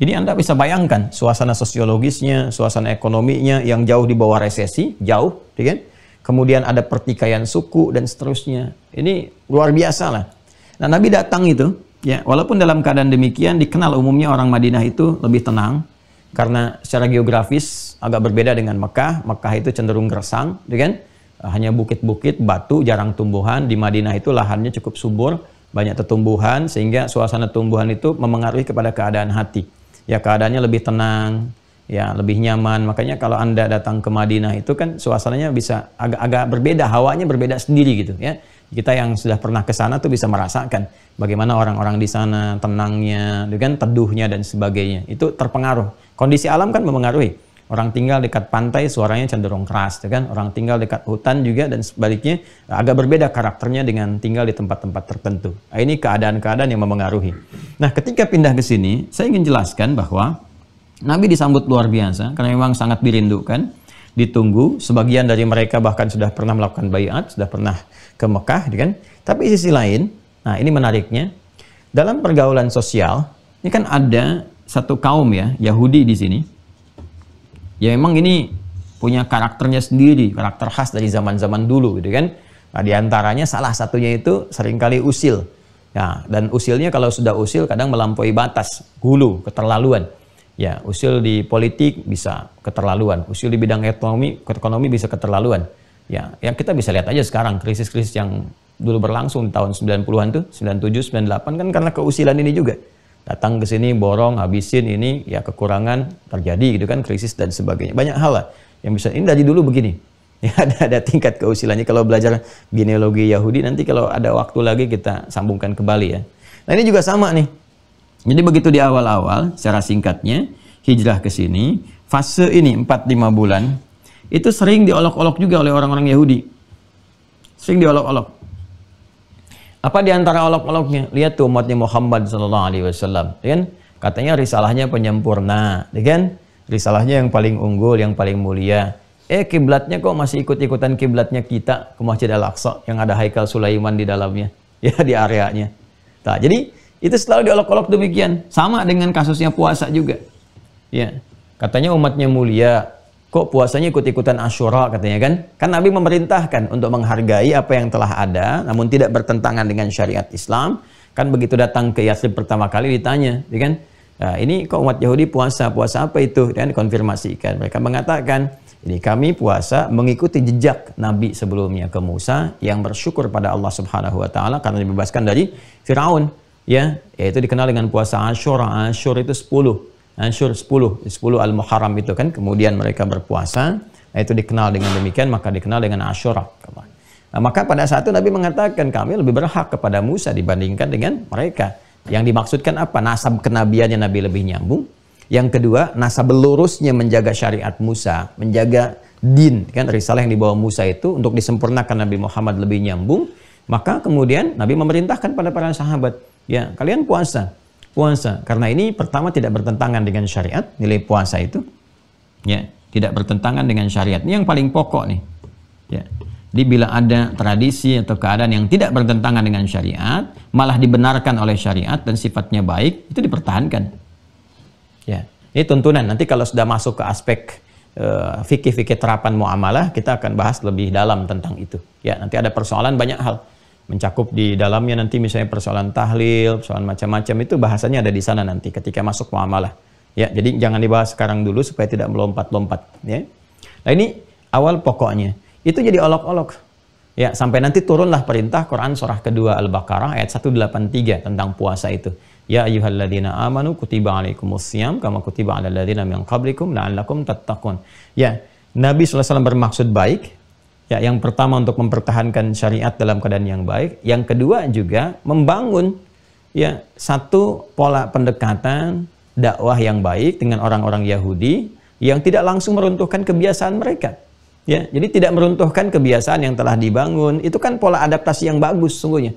Jadi Anda bisa bayangkan suasana sosiologisnya, suasana ekonominya yang jauh di bawah resesi, jauh, kan? Kemudian ada pertikaian suku dan seterusnya. Ini luar biasa lah. Nah Nabi datang itu, ya walaupun dalam keadaan demikian dikenal umumnya orang Madinah itu lebih tenang karena secara geografis agak berbeda dengan Mekah. Mekah itu cenderung gersang, kan? Hanya bukit-bukit, batu, jarang tumbuhan. Di Madinah itu lahannya cukup subur, banyak tumbuhan sehingga suasana tumbuhan itu memengaruhi kepada keadaan hati. Ya keadaannya lebih tenang, ya lebih nyaman. Makanya kalau Anda datang ke Madinah itu kan suasananya bisa agak berbeda, hawanya berbeda sendiri gitu ya. Kita yang sudah pernah ke sana tuh bisa merasakan bagaimana orang-orang di sana tenangnya, dengan teduhnya dan sebagainya. Itu terpengaruh. Kondisi alam kan memengaruhi. Orang tinggal dekat pantai suaranya cenderung keras, kan? Orang tinggal dekat hutan juga dan sebaliknya agak berbeda karakternya dengan tinggal di tempat-tempat tertentu. Nah, ini keadaan-keadaan yang memengaruhi. Nah, ketika pindah ke sini, saya ingin jelaskan bahwa Nabi disambut luar biasa karena memang sangat dirindukan, ditunggu. Sebagian dari mereka bahkan sudah pernah melakukan baiat, sudah pernah ke Mekah, kan? Tapi di sisi lain, nah ini menariknya, dalam pergaulan sosial, ini kan ada satu kaum ya, Yahudi di sini. Ya memang ini punya karakternya sendiri, karakter khas dari zaman-zaman dulu gitu kan. Nah, di antaranya salah satunya itu seringkali usil. Ya, dan usilnya kalau sudah usil kadang melampaui batas, gulu, keterlaluan. Ya, usil di politik bisa keterlaluan, usil di bidang ekonomi bisa keterlaluan. Ya, yang kita bisa lihat aja sekarang krisis-krisis yang dulu berlangsung di tahun 90-an tuh, 97, 98 kan karena keusilan ini juga. Datang ke sini borong, habisin ini, ya kekurangan terjadi gitu kan, krisis dan sebagainya. Banyak hal lah yang bisa, ini dari dulu begini. Ya ada tingkat keusilannya. Kalau belajar genealogi Yahudi nanti kalau ada waktu lagi kita sambungkan kembali ya. Nah ini juga sama nih. Jadi begitu di awal-awal, secara singkatnya hijrah ke sini, fase ini 4-5 bulan itu sering diolok-olok juga oleh orang-orang Yahudi. Sering diolok-olok. Apa di antara olok-oloknya? Lihat tuh umatnya Muhammad sallallahu alaihi wasallam, kan? Katanya risalahnya penyempurna, kan? Risalahnya yang paling unggul, yang paling mulia. Kiblatnya kok masih ikut-ikutan kiblatnya kita ke Masjid Al-Aqsa yang ada Haikal Sulaiman di dalamnya, ya di areanya. Nah, jadi itu selalu diolok-olok demikian. Sama dengan kasusnya puasa juga. Ya. Katanya umatnya mulia, kok puasanya ikut-ikutan Asyura katanya kan? Kan Nabi memerintahkan untuk menghargai apa yang telah ada, namun tidak bertentangan dengan syariat Islam. Kan begitu datang ke Yathrib pertama kali ditanya, ya kan? Nah, ini kok umat Yahudi puasa apa itu? Dan dikonfirmasikan. Mereka mengatakan, ini kami puasa mengikuti jejak Nabi sebelumnya ke Musa yang bersyukur pada Allah Subhanahu wa taala karena dibebaskan dari Firaun, ya, yaitu dikenal dengan puasa Asyura. Asyur itu 10. Asyur 10 Al-Muharram itu kan, kemudian mereka berpuasa, nah itu dikenal dengan demikian, maka dikenal dengan Asyura. Nah, maka pada saat itu Nabi mengatakan kami lebih berhak kepada Musa dibandingkan dengan mereka. Yang dimaksudkan apa? Nasab kenabiannya Nabi lebih nyambung. Yang kedua, nasab lurusnya menjaga syariat Musa, menjaga din, kan risalah yang dibawa Musa itu untuk disempurnakan Nabi Muhammad lebih nyambung. Maka kemudian Nabi memerintahkan pada para sahabat, ya kalian puasa. Puasa, karena ini pertama tidak bertentangan dengan syariat, nilai puasa itu. Ya, tidak bertentangan dengan syariat. Ini yang paling pokok nih. Ya. Jadi bila ada tradisi atau keadaan yang tidak bertentangan dengan syariat, malah dibenarkan oleh syariat dan sifatnya baik, itu dipertahankan. Ya, ini tuntunan. Nanti kalau sudah masuk ke aspek fikih-fikih terapan muamalah, kita akan bahas lebih dalam tentang itu. Ya, nanti ada persoalan banyak hal. Mencakup di dalamnya nanti misalnya persoalan tahlil, persoalan macam-macam, itu bahasanya ada di sana nanti ketika masuk muamalah. Ya, jadi jangan dibahas sekarang dulu supaya tidak melompat-lompat. Ya. Nah ini awal pokoknya. Itu jadi olok-olok. Ya, sampai nanti turunlah perintah Quran surah kedua Al-Baqarah ayat 183 tentang puasa itu. Ya ayyuhalladzina amanu kutiba alaikumussyam kama kutiba alal ladzina min qablikum la'allakum tattaqun. Ya, Nabi SAW bermaksud baik. Ya, yang pertama untuk mempertahankan syariat dalam keadaan yang baik. Yang kedua juga membangun ya satu pola pendekatan dakwah yang baik dengan orang-orang Yahudi yang tidak langsung meruntuhkan kebiasaan mereka. Ya, jadi tidak meruntuhkan kebiasaan yang telah dibangun. Itu kan pola adaptasi yang bagus sungguhnya.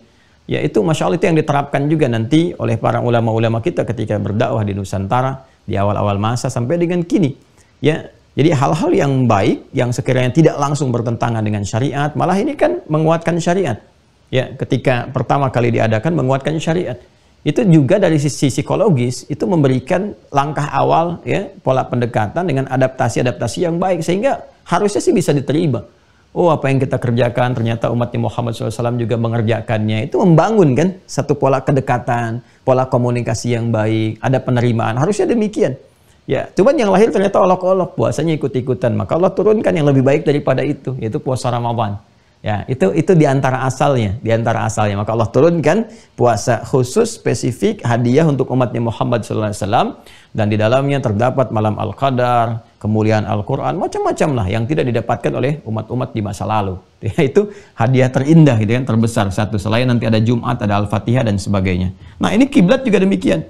Ya, itu Masya Allah itu yang diterapkan juga nanti oleh para ulama-ulama kita ketika berdakwah di Nusantara di awal-awal masa sampai dengan kini. Ya, jadi hal-hal yang baik yang sekiranya tidak langsung bertentangan dengan syariat, malah ini kan menguatkan syariat. Ya, ketika pertama kali diadakan menguatkan syariat. Itu juga dari sisi psikologis itu memberikan langkah awal ya pola pendekatan dengan adaptasi-adaptasi yang baik sehingga harusnya sih bisa diterima. Oh, apa yang kita kerjakan ternyata umat Muhammad SAW juga mengerjakannya. Itu membangun kan satu pola kedekatan, pola komunikasi yang baik, ada penerimaan. Harusnya demikian. Ya, cuman yang lahir ternyata olok-olok, puasanya ikut-ikutan. Maka Allah turunkan yang lebih baik daripada itu, yaitu puasa Ramadan. Ya, itu di antara asalnya, Maka Allah turunkan puasa khusus spesifik hadiah untuk umatnya Muhammad SAW dan di dalamnya terdapat malam Al-Qadar, kemuliaan Al-Quran, macam-macam lah yang tidak didapatkan oleh umat-umat di masa lalu. Ya, itu hadiah terindah gitu kan, terbesar satu. Selain nanti ada Jumat, ada Al-Fatihah dan sebagainya. Nah, ini kiblat juga demikian.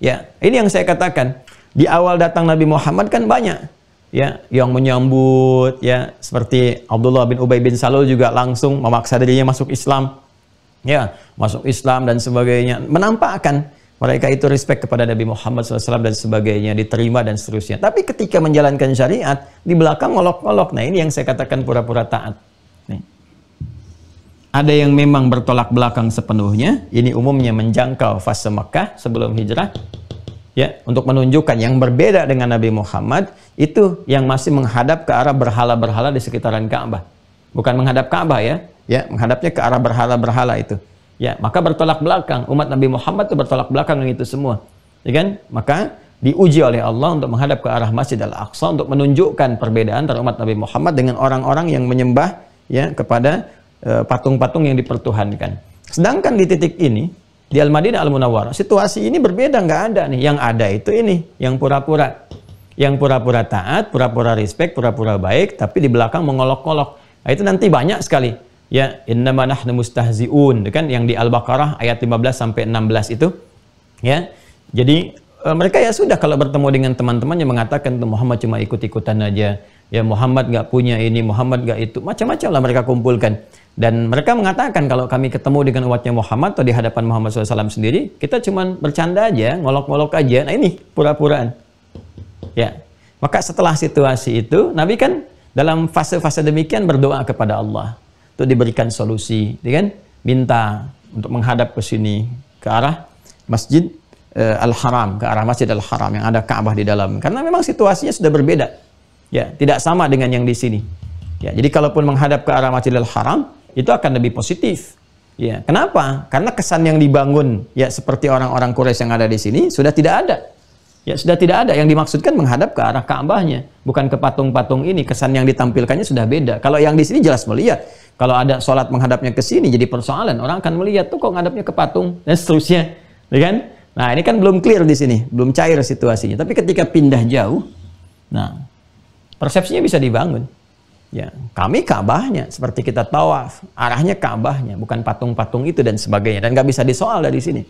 Ya, ini yang saya katakan. Di awal datang Nabi Muhammad kan banyak ya yang menyambut ya seperti Abdullah bin Ubay bin Salul juga langsung memaksa dirinya masuk Islam. Ya, masuk Islam dan sebagainya. Menampakkan mereka itu respect kepada Nabi Muhammad SAW dan sebagainya, diterima dan seterusnya. Tapi ketika menjalankan syariat, di belakang ngolok-ngolok. Nah, ini yang saya katakan pura-pura taat. Nih. Ada yang memang bertolak belakang sepenuhnya. Ini umumnya menjangkau fase Mekah sebelum hijrah. Ya, untuk menunjukkan yang berbeda dengan Nabi Muhammad itu yang masih menghadap ke arah berhala-berhala di sekitaran Ka'bah. Bukan menghadap Ka'bah ya, menghadapnya ke arah berhala-berhala itu. Ya, maka bertolak belakang. Umat Nabi Muhammad itu bertolak belakang dengan itu semua. Ya kan? Maka diuji oleh Allah untuk menghadap ke arah Masjid Al-Aqsa untuk menunjukkan perbedaan antara umat Nabi Muhammad dengan orang-orang yang menyembah ya kepada patung-patung yang dipertuhankan. Sedangkan di titik ini di Al-Madinah Al-Munawwarah, situasi ini berbeda, nggak ada nih. Yang ada itu ini, yang pura-pura. Yang pura-pura taat, pura-pura respect, pura-pura baik, tapi di belakang mengolok-olok. Nah, itu nanti banyak sekali. Ya, innama nahnu mustahzi'un, kan yang di Al-Baqarah ayat 15 sampai 16 itu. Ya. Jadi mereka ya sudah kalau bertemu dengan teman-teman yang mengatakan Muhammad cuma ikut-ikutan aja. Ya, Muhammad nggak punya ini, Muhammad nggak itu. Macam-macam lah mereka kumpulkan. Dan mereka mengatakan kalau kami ketemu dengan umatnya Muhammad atau di hadapan Muhammad SAW sendiri, kita cuma bercanda aja, ngolok-ngolok aja. Nah ini pura-puraan. Ya, maka setelah situasi itu, Nabi kan dalam fase-fase demikian berdoa kepada Allah untuk diberikan solusi, ya kan? Minta untuk menghadap ke sini, ke arah Masjid Al-Haram, ke arah Masjid Al-Haram yang ada Ka'bah di dalam. Karena memang situasinya sudah berbeda. Ya, tidak sama dengan yang di sini. Ya, jadi kalaupun menghadap ke arah Masjid Al-Haram itu akan lebih positif. Ya, kenapa? Karena kesan yang dibangun ya seperti orang-orang Quraisy yang ada di sini sudah tidak ada. Ya, sudah tidak ada. Yang dimaksudkan menghadap ke arah Ka'bahnya, bukan ke patung-patung ini. Kesan yang ditampilkannya sudah beda. Kalau yang di sini jelas melihat. Kalau ada sholat menghadapnya ke sini jadi persoalan. Orang akan melihat tuh kok menghadapnya ke patung dan seterusnya. Ya kan? Nah, ini kan belum clear di sini, belum cair situasinya. Tapi ketika pindah jauh, nah, persepsinya bisa dibangun. Ya, kami Ka'bahnya, seperti kita tawaf, arahnya Ka'bahnya, bukan patung-patung itu dan sebagainya. Dan nggak bisa disoal dari sini.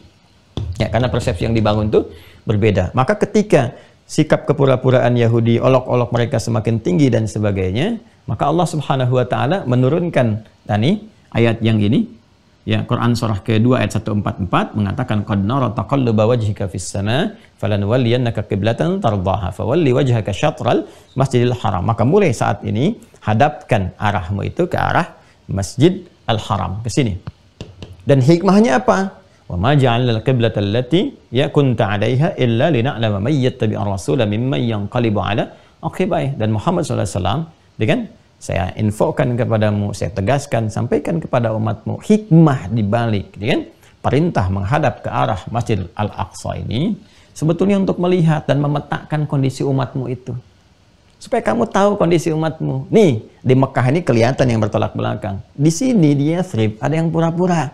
Ya, karena persepsi yang dibangun itu berbeda. Maka ketika sikap kepura-puraan Yahudi, olok-olok mereka semakin tinggi dan sebagainya, maka Allah Subhanahu wa taala menurunkan ayat yang ini. Ya, Quran surah kedua ayat 144 mengatakan qad nara taqalluba wajhika fis sama falanuwalliyannaka qiblatan tardaha fawalli wajhaka syatral masjidil haram. Maka mulai saat ini hadapkan arahmu itu ke arah Masjid Al-Haram, ke sini. Dan hikmahnya apa? Wa ma ja'alna al-qiblata allati kunta 'alaiha illa lina'lama may yattabi'ur rasula mimman yanqalibu 'ala aqibaih. Dan Muhammad sallallahu alaihi wasallam dengan saya infokan kepadamu, saya tegaskan, sampaikan kepada umatmu hikmah dibalik perintah menghadap ke arah Masjid Al-Aqsa ini sebetulnya untuk melihat dan memetakan kondisi umatmu itu. Supaya kamu tahu kondisi umatmu. Nih, di Mekah ini kelihatan yang bertolak belakang. Di sini, di Yathrib, ada yang pura-pura.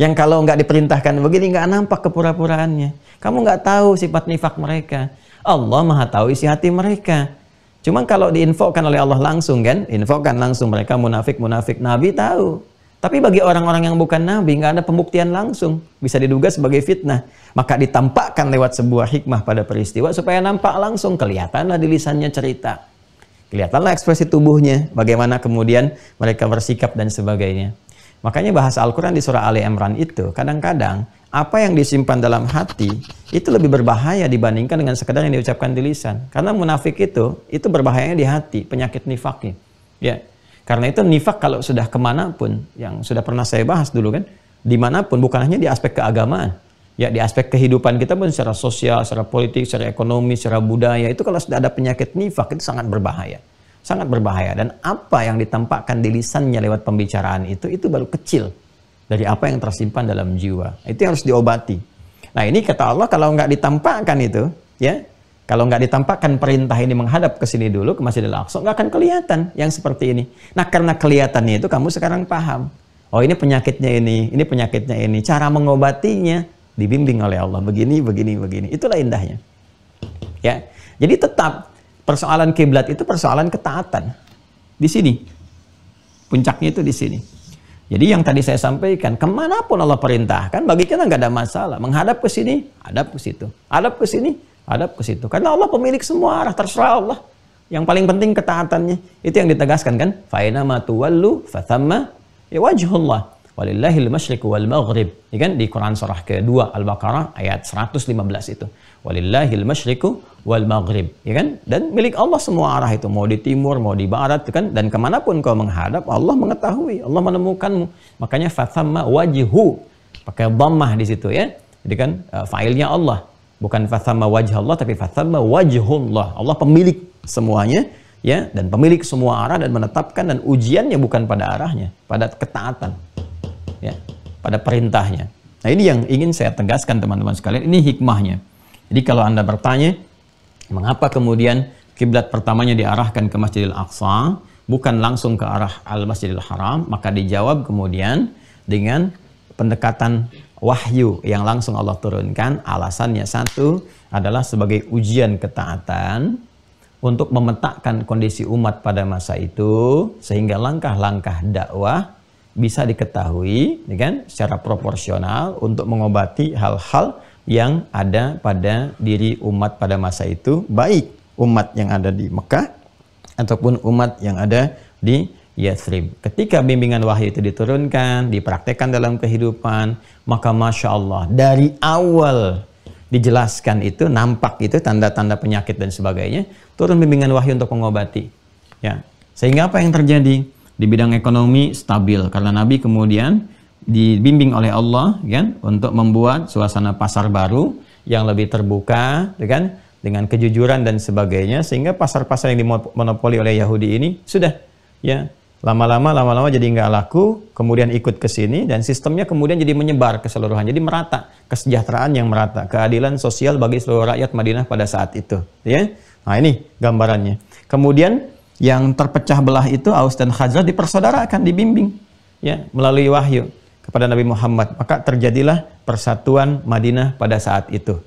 Yang kalau nggak diperintahkan begini, nggak nampak kepura-puraannya. Kamu nggak tahu sifat nifak mereka. Allah Maha tahu isi hati mereka. Cuma kalau diinfokan oleh Allah langsung infokan langsung mereka munafik, Nabi tahu. Tapi bagi orang-orang yang bukan Nabi, nggak ada pembuktian langsung. Bisa diduga sebagai fitnah. Maka ditampakkan lewat sebuah hikmah pada peristiwa supaya nampak langsung. Kelihatanlah di lisannya cerita. Kelihatanlah ekspresi tubuhnya. Bagaimana kemudian mereka bersikap dan sebagainya. Makanya bahasa Al-Quran di surah Ali Imran itu, kadang-kadang apa yang disimpan dalam hati itu lebih berbahaya dibandingkan dengan sekedar yang diucapkan di lisan. Karena munafik itu berbahayanya di hati, penyakit nifaknya. Ya, karena itu nifak kalau sudah kemanapun, yang sudah pernah saya bahas dulu dimanapun, bukan hanya di aspek keagamaan. Ya, di aspek kehidupan kita pun secara sosial, secara politik, secara ekonomi, secara budaya, itu kalau sudah ada penyakit nifak itu sangat berbahaya. Sangat berbahaya. Dan apa yang ditampakkan di lisannya lewat pembicaraan itu baru kecil dari apa yang tersimpan dalam jiwa. Itu yang harus diobati. Nah, ini kata Allah kalau nggak ditampakkan itu, kalau nggak ditampakkan perintah ini menghadap ke sini dulu, ke Masjidil Aqsa, nggak akan kelihatan yang seperti ini. Nah, karena kelihatannya itu kamu sekarang paham. Oh, ini penyakitnya ini penyakitnya ini. Cara mengobatinya dibimbing oleh Allah. Begini. Itulah indahnya. Ya. Jadi tetap persoalan kiblat itu persoalan ketaatan. Di sini. Puncaknya itu di sini. Jadi yang tadi saya sampaikan, kemanapun Allah perintahkan, bagi kita nggak ada masalah. Menghadap ke sini, hadap ke situ. Hadap ke sini, hadap ke situ. Karena Allah pemilik semua arah, terserah Allah. Yang paling penting ketaatannya. Itu yang ditegaskan Fa'ina ma tuwallu fathamma wajhullah. Walillahil masyriqu wal maghrib. Di Quran surah kedua Al-Baqarah ayat 115 itu. Walillahil masyriqu wal maghrib. Dan milik Allah semua arah itu. Mau di timur, mau di barat. Dan kemanapun kau menghadap, Allah mengetahui. Allah menemukanmu. Makanya fathamma wajhu. Pakai dhammah di situ ya. Jadi failnya Allah. Bukan fathamma wajh Allah, tapi fathamma wajhullah. Allah pemilik semuanya. Ya, dan pemilik semua arah dan menetapkan, dan ujiannya bukan pada arahnya. Pada ketaatan. Ya, pada perintahnya. Nah, ini yang ingin saya tegaskan teman-teman sekalian. Ini hikmahnya. Jadi kalau Anda bertanya, mengapa kemudian kiblat pertamanya diarahkan ke Masjidil Aqsa, bukan langsung ke arah Al-Masjidil Haram, maka dijawab kemudian dengan pendekatan wahyu yang langsung Allah turunkan. Alasannya satu adalah sebagai ujian ketaatan untuk memetakkan kondisi umat pada masa itu, sehingga langkah-langkah dakwah bisa diketahui secara proporsional untuk mengobati hal-hal yang ada pada diri umat pada masa itu, baik umat yang ada di Mekah ataupun umat yang ada di Yathrib. Ketika bimbingan wahyu itu diturunkan, dipraktekkan dalam kehidupan, maka Masya Allah, dari awal dijelaskan itu, nampak itu tanda-tanda penyakit dan sebagainya, turun bimbingan wahyu untuk mengobati. Ya. Sehingga apa yang terjadi? Di bidang ekonomi stabil, karena Nabi kemudian dibimbing oleh Allah untuk membuat suasana pasar baru yang lebih terbuka dengan kejujuran dan sebagainya, sehingga pasar-pasar yang dimonopoli oleh Yahudi ini sudah lama-lama jadi nggak laku, kemudian ikut ke sini, dan sistemnya kemudian jadi menyebar keseluruhan, jadi merata, kesejahteraan yang merata, keadilan sosial bagi seluruh rakyat Madinah pada saat itu. Nah, ini gambarannya. Kemudian yang terpecah belah itu, Aus dan Khazraj, dipersaudarakan, dibimbing melalui wahyu kepada Nabi Muhammad. Maka terjadilah persatuan Madinah pada saat itu.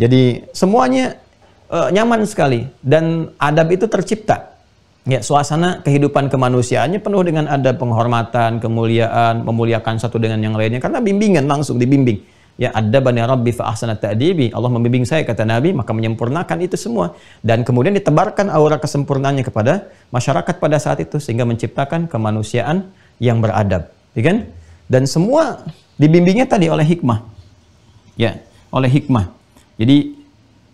Jadi semuanya nyaman sekali, dan adab itu tercipta. Ya, suasana kehidupan kemanusiaannya penuh dengan ada penghormatan, kemuliaan, memuliakan satu dengan yang lainnya karena bimbingan, langsung dibimbing. Ya, adabani rabbi fa ahsana ta'dibi. Allah membimbing saya, kata Nabi, maka menyempurnakan itu semua dan kemudian ditebarkan aura kesempurnaannya kepada masyarakat pada saat itu sehingga menciptakan kemanusiaan yang beradab, ya kan? Dan semua dibimbingnya tadi oleh hikmah. Ya, oleh hikmah. Jadi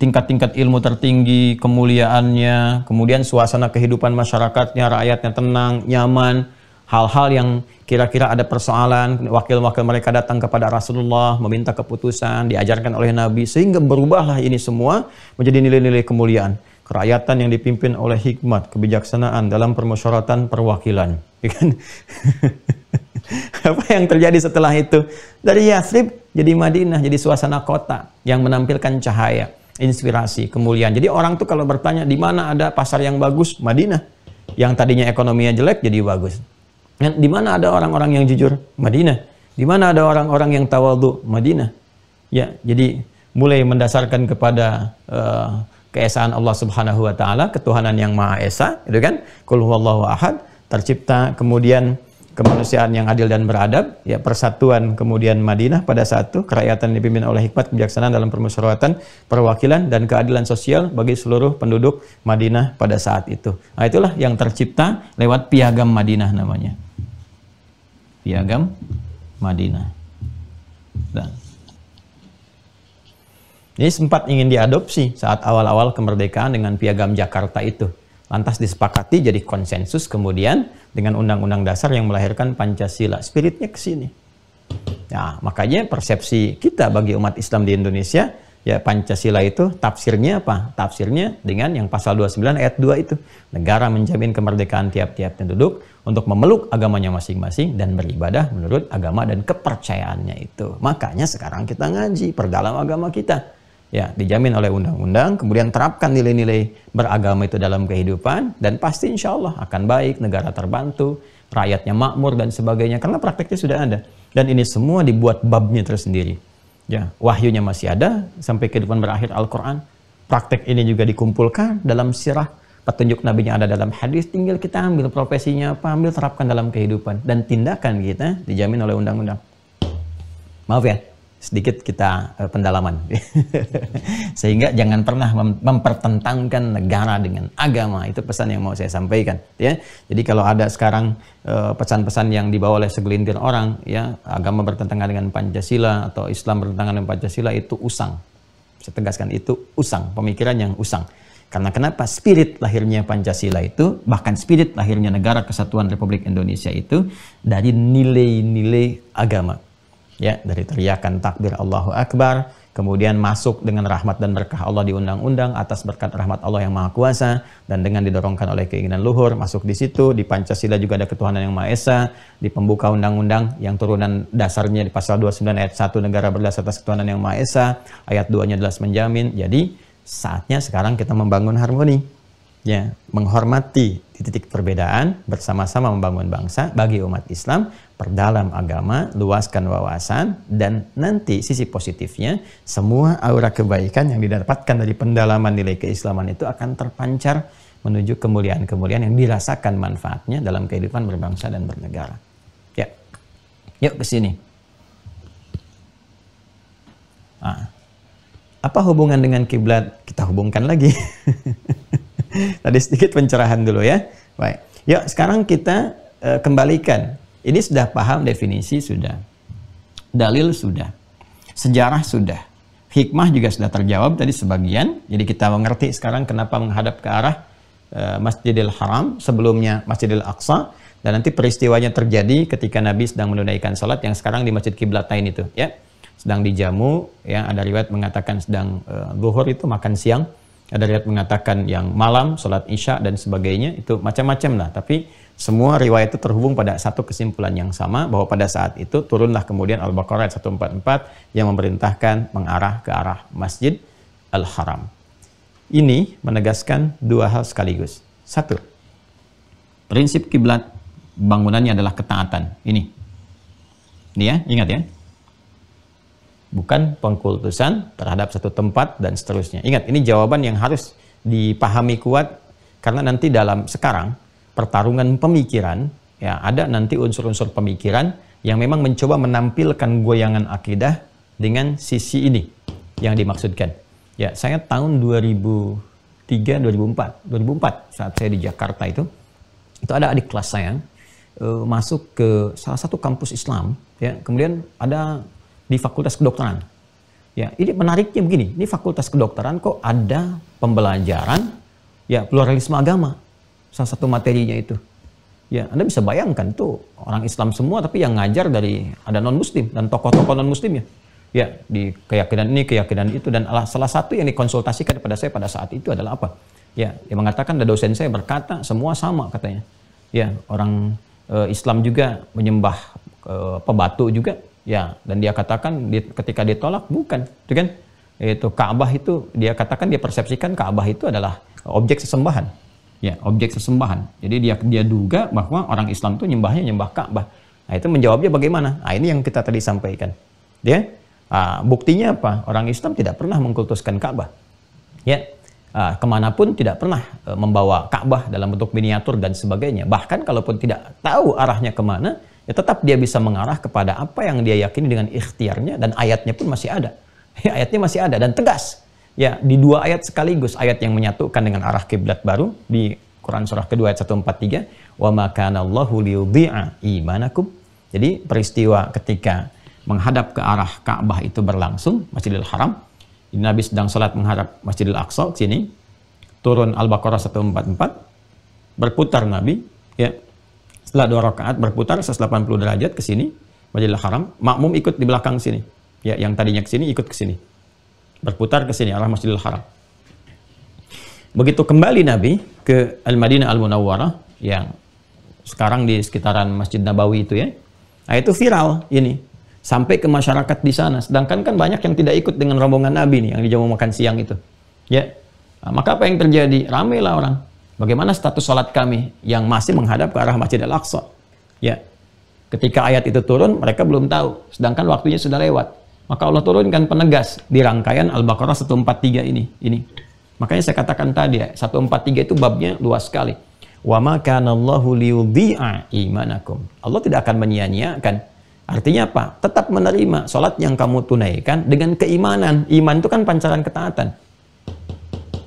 tingkat-tingkat ilmu tertinggi, kemuliaannya, kemudian suasana kehidupan masyarakatnya, rakyatnya tenang, nyaman, hal-hal yang kira-kira ada persoalan, wakil-wakil mereka datang kepada Rasulullah, meminta keputusan, diajarkan oleh Nabi, sehingga berubahlah ini semua menjadi nilai-nilai kemuliaan. Kerakyatan yang dipimpin oleh hikmat, kebijaksanaan dalam permusyawaratan perwakilan. Apa yang terjadi setelah itu? Dari Yathrib jadi Madinah, jadi suasana kota yang menampilkan cahaya, inspirasi, kemuliaan. Jadi orang tuh kalau bertanya di mana ada pasar yang bagus, Madinah. Yang tadinya ekonominya jelek jadi bagus. Di mana ada orang-orang yang jujur, Madinah. Di mana ada orang-orang yang tawadhu, Madinah. Ya, jadi mulai mendasarkan kepada keesaan Allah Subhanahu wa taala, ketuhanan yang Maha Esa, itu kan? Qul huwallahu ahad, tercipta kemudian kemanusiaan yang adil dan beradab, ya, persatuan kemudian Madinah pada saat itu, kerakyatan dipimpin oleh hikmat, kebijaksanaan dalam permusyawaratan perwakilan dan keadilan sosial bagi seluruh penduduk Madinah pada saat itu. Nah, itulah yang tercipta lewat Piagam Madinah namanya. Piagam Madinah. Dan ini sempat ingin diadopsi saat awal-awal kemerdekaan dengan Piagam Jakarta itu. Lantas disepakati jadi konsensus kemudian dengan Undang-Undang Dasar yang melahirkan Pancasila. Spiritnya ke sini. Nah, makanya persepsi kita bagi umat Islam di Indonesia, ya, Pancasila itu tafsirnya apa? Tafsirnya dengan yang pasal 29 ayat 2 itu. Negara menjamin kemerdekaan tiap-tiap penduduk untuk memeluk agamanya masing-masing dan beribadah menurut agama dan kepercayaannya itu. Makanya sekarang kita ngaji, perdalam agama kita. Ya, dijamin oleh undang-undang, kemudian terapkan nilai-nilai beragama itu dalam kehidupan, dan pasti insya Allah akan baik, negara terbantu, rakyatnya makmur, dan sebagainya, karena prakteknya sudah ada. Dan ini semua dibuat babnya tersendiri. Ya, wahyunya masih ada, sampai kehidupan berakhir Al-Quran. Praktek ini juga dikumpulkan dalam sirah, petunjuk Nabi yang ada dalam hadis, tinggal kita ambil profesinya apa, ambil terapkan dalam kehidupan. Dan tindakan kita dijamin oleh undang-undang. Maaf ya, sedikit kita pendalaman. Sehingga jangan pernah mempertentangkan negara dengan agama. Itu pesan yang mau saya sampaikan, ya. Jadi kalau ada sekarang pesan-pesan yang dibawa oleh segelintir orang, ya, agama bertentangan dengan Pancasila atau Islam bertentangan dengan Pancasila, itu usang. Saya tegaskan, itu usang, pemikiran yang usang. Karena kenapa? Spirit lahirnya Pancasila itu, bahkan spirit lahirnya Negara Kesatuan Republik Indonesia itu dari nilai-nilai agama. Ya, dari teriakan takbir Allahu Akbar, kemudian masuk dengan rahmat dan berkah Allah di undang-undang atas berkat rahmat Allah yang Maha Kuasa, dan dengan didorongkan oleh keinginan luhur masuk di situ. Di Pancasila juga ada ketuhanan yang Maha Esa, di pembuka undang-undang yang turunan dasarnya di pasal 29 ayat 1 negara berdasar atas ketuhanan yang Maha Esa, ayat 2-nya jelas menjamin. Jadi saatnya sekarang kita membangun harmoni, ya, menghormati di titik perbedaan, bersama-sama membangun bangsa bagi umat Islam, perdalam agama, luaskan wawasan, dan nanti sisi positifnya, semua aura kebaikan yang didapatkan dari pendalaman nilai keislaman itu akan terpancar menuju kemuliaan-kemuliaan yang dirasakan manfaatnya dalam kehidupan berbangsa dan bernegara. Ya, yuk ke sini. Nah, apa hubungan dengan kiblat? Kita hubungkan lagi. Tadi sedikit pencerahan dulu, ya. Baik. Yuk, sekarang kita kembalikan. Ini sudah paham definisi, sudah. Dalil sudah. Sejarah sudah. Hikmah juga sudah terjawab tadi sebagian. Jadi kita mengerti sekarang kenapa menghadap ke arah Masjidil Haram, sebelumnya Masjidil Aqsa. Dan nanti peristiwanya terjadi ketika Nabi sedang menunaikan salat yang sekarang di Masjid Qiblatain itu, ya. Sedang dijamu, ya, ada riwayat mengatakan sedang zuhur itu makan siang. Ada riwayat mengatakan yang malam, sholat isya dan sebagainya, itu macam-macam lah. Tapi semua riwayat itu terhubung pada satu kesimpulan yang sama, bahwa pada saat itu turunlah kemudian Al-Baqarah ayat 144 yang memerintahkan mengarah ke arah Masjid Al-Haram. Ini menegaskan dua hal sekaligus. Satu, prinsip kiblat bangunannya adalah ketaatan. Ini ya, ingat ya. Bukan pengkultusan terhadap satu tempat dan seterusnya. Ingat, ini jawaban yang harus dipahami kuat Karena nanti dalam sekarang pertarungan pemikiran, ya ada nanti unsur-unsur pemikiran yang memang mencoba menampilkan goyangan akidah dengan sisi ini yang dimaksudkan. Ya, saya tahun 2004 saat saya di Jakarta itu ada adik kelas saya masuk ke salah satu kampus Islam, ya, kemudian ada di Fakultas Kedokteran. Ya, ini menariknya begini, ini Fakultas Kedokteran kok ada pembelajaran ya pluralisme agama, salah satu materinya itu. Ya, Anda bisa bayangkan tuh orang Islam semua tapi yang ngajar dari ada non-muslim dan tokoh-tokoh non-muslimnya. Ya, di keyakinan ini, keyakinan itu, dan salah satu yang dikonsultasikan kepada saya pada saat itu adalah apa? Ya, yang mengatakan, ada dosen saya berkata semua sama katanya. Ya, orang Islam juga menyembah pebatu juga, ya, dan dia katakan ketika ditolak bukan, itu kan? Itu Ka'bah itu dia katakan, dia persepsikan Ka'bah itu adalah objek sesembahan. Ya, objek sesembahan. Jadi dia duga bahwa orang Islam itu nyembah Ka'bah. Nah, itu menjawabnya bagaimana? Nah, ini yang kita tadi sampaikan. Ya. Buktinya apa? Orang Islam tidak pernah mengkultuskan Ka'bah. Ya, kemanapun tidak pernah membawa Ka'bah dalam bentuk miniatur dan sebagainya. Bahkan kalaupun tidak tahu arahnya kemana, ya tetap dia bisa mengarah kepada apa yang dia yakini dengan ikhtiarnya, dan ayatnya pun masih ada. Ayatnya masih ada dan tegas. Ya, di dua ayat sekaligus, ayat yang menyatukan dengan arah kiblat baru di Quran surah kedua ayat 143, wa ma kana Allahu liyudhi'a imanakum. Jadi peristiwa ketika menghadap ke arah Ka'bah itu berlangsung, Masjidil Haram. Ini Nabi sedang sholat menghadap Masjidil Aqsa sini. Turun Al-Baqarah 144, berputar Nabi, ya. Setelah 2 rakaat berputar 180 derajat ke sini, Masjidil Haram. Makmum ikut di belakang sini. Ya, yang tadinya ke sini ikut ke sini. Berputar ke sini arah Masjidil Haram. Begitu kembali Nabi ke Al-Madinah Al-Munawwarah yang sekarang di sekitaran Masjid Nabawi itu, ya. Nah, itu viral ini. Sampai ke masyarakat di sana. Sedangkan kan banyak yang tidak ikut dengan rombongan Nabi nih, yang di jamu makan siang itu. Ya, nah, maka apa yang terjadi? Ramailah orang. Bagaimana status sholat kami yang masih menghadap ke arah Masjid Al-Aqsa? Ya, ketika ayat itu turun, mereka belum tahu. Sedangkan waktunya sudah lewat. Maka Allah turunkan penegas di rangkaian Al-Baqarah 143 ini. Makanya saya katakan tadi, 143 itu babnya luas sekali. Wa ma kana Allahu liyudhi'a imanakum. Allah tidak akan menyia-nyiakan. Artinya apa? Tetap menerima sholat yang kamu tunaikan dengan keimanan. Iman itu kan pancaran ketaatan.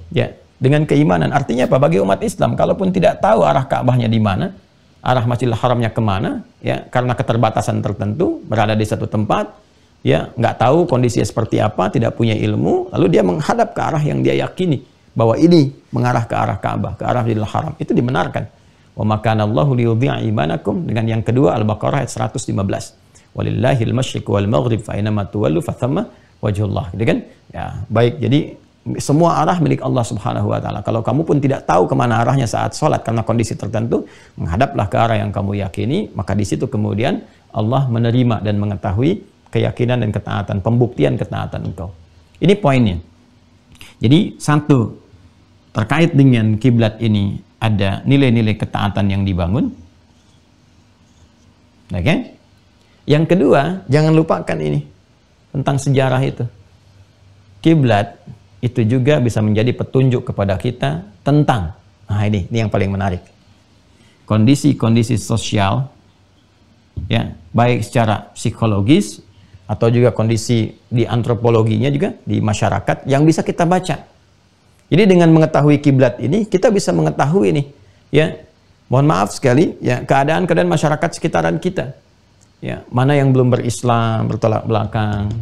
Ya, dengan keimanan. Artinya apa? Bagi umat Islam, kalaupun tidak tahu arah Ka'bahnya di mana, arah Masjidil Haramnya kemana, ya, karena keterbatasan tertentu, berada di satu tempat, ya, nggak tahu kondisinya seperti apa, tidak punya ilmu, lalu dia menghadap ke arah yang dia yakini bahwa ini mengarah ke arah Ka'bah, ke arah Masjidil Haram. Itu dibenarkan. Wa ma kana Allahu liyudhi'a imanakum. Dengan yang kedua Al-Baqarah ayat 115. Walillahil masyriq wal maghrib fa aynama tuwallu fa thamma wajhullah. Gitu kan? Ya, baik. Jadi semua arah milik Allah Subhanahu wa taala. Kalau kamu pun tidak tahu kemana arahnya saat sholat karena kondisi tertentu, menghadaplah ke arah yang kamu yakini, maka di situ kemudian Allah menerima dan mengetahui keyakinan dan ketaatan, pembuktian ketaatan engkau. Ini poinnya. Jadi satu, terkait dengan kiblat ini ada nilai-nilai ketaatan yang dibangun. Oke? Yang kedua, jangan lupakan ini tentang sejarah itu. Kiblat itu juga bisa menjadi petunjuk kepada kita tentang, nah ini yang paling menarik, kondisi-kondisi sosial, ya, baik secara psikologis atau juga kondisi di antropologinya juga di masyarakat yang bisa kita baca. Jadi dengan mengetahui kiblat ini kita bisa mengetahui nih, ya, mohon maaf sekali, ya, keadaan-keadaan masyarakat sekitaran kita. Ya, mana yang belum berislam, bertolak belakang,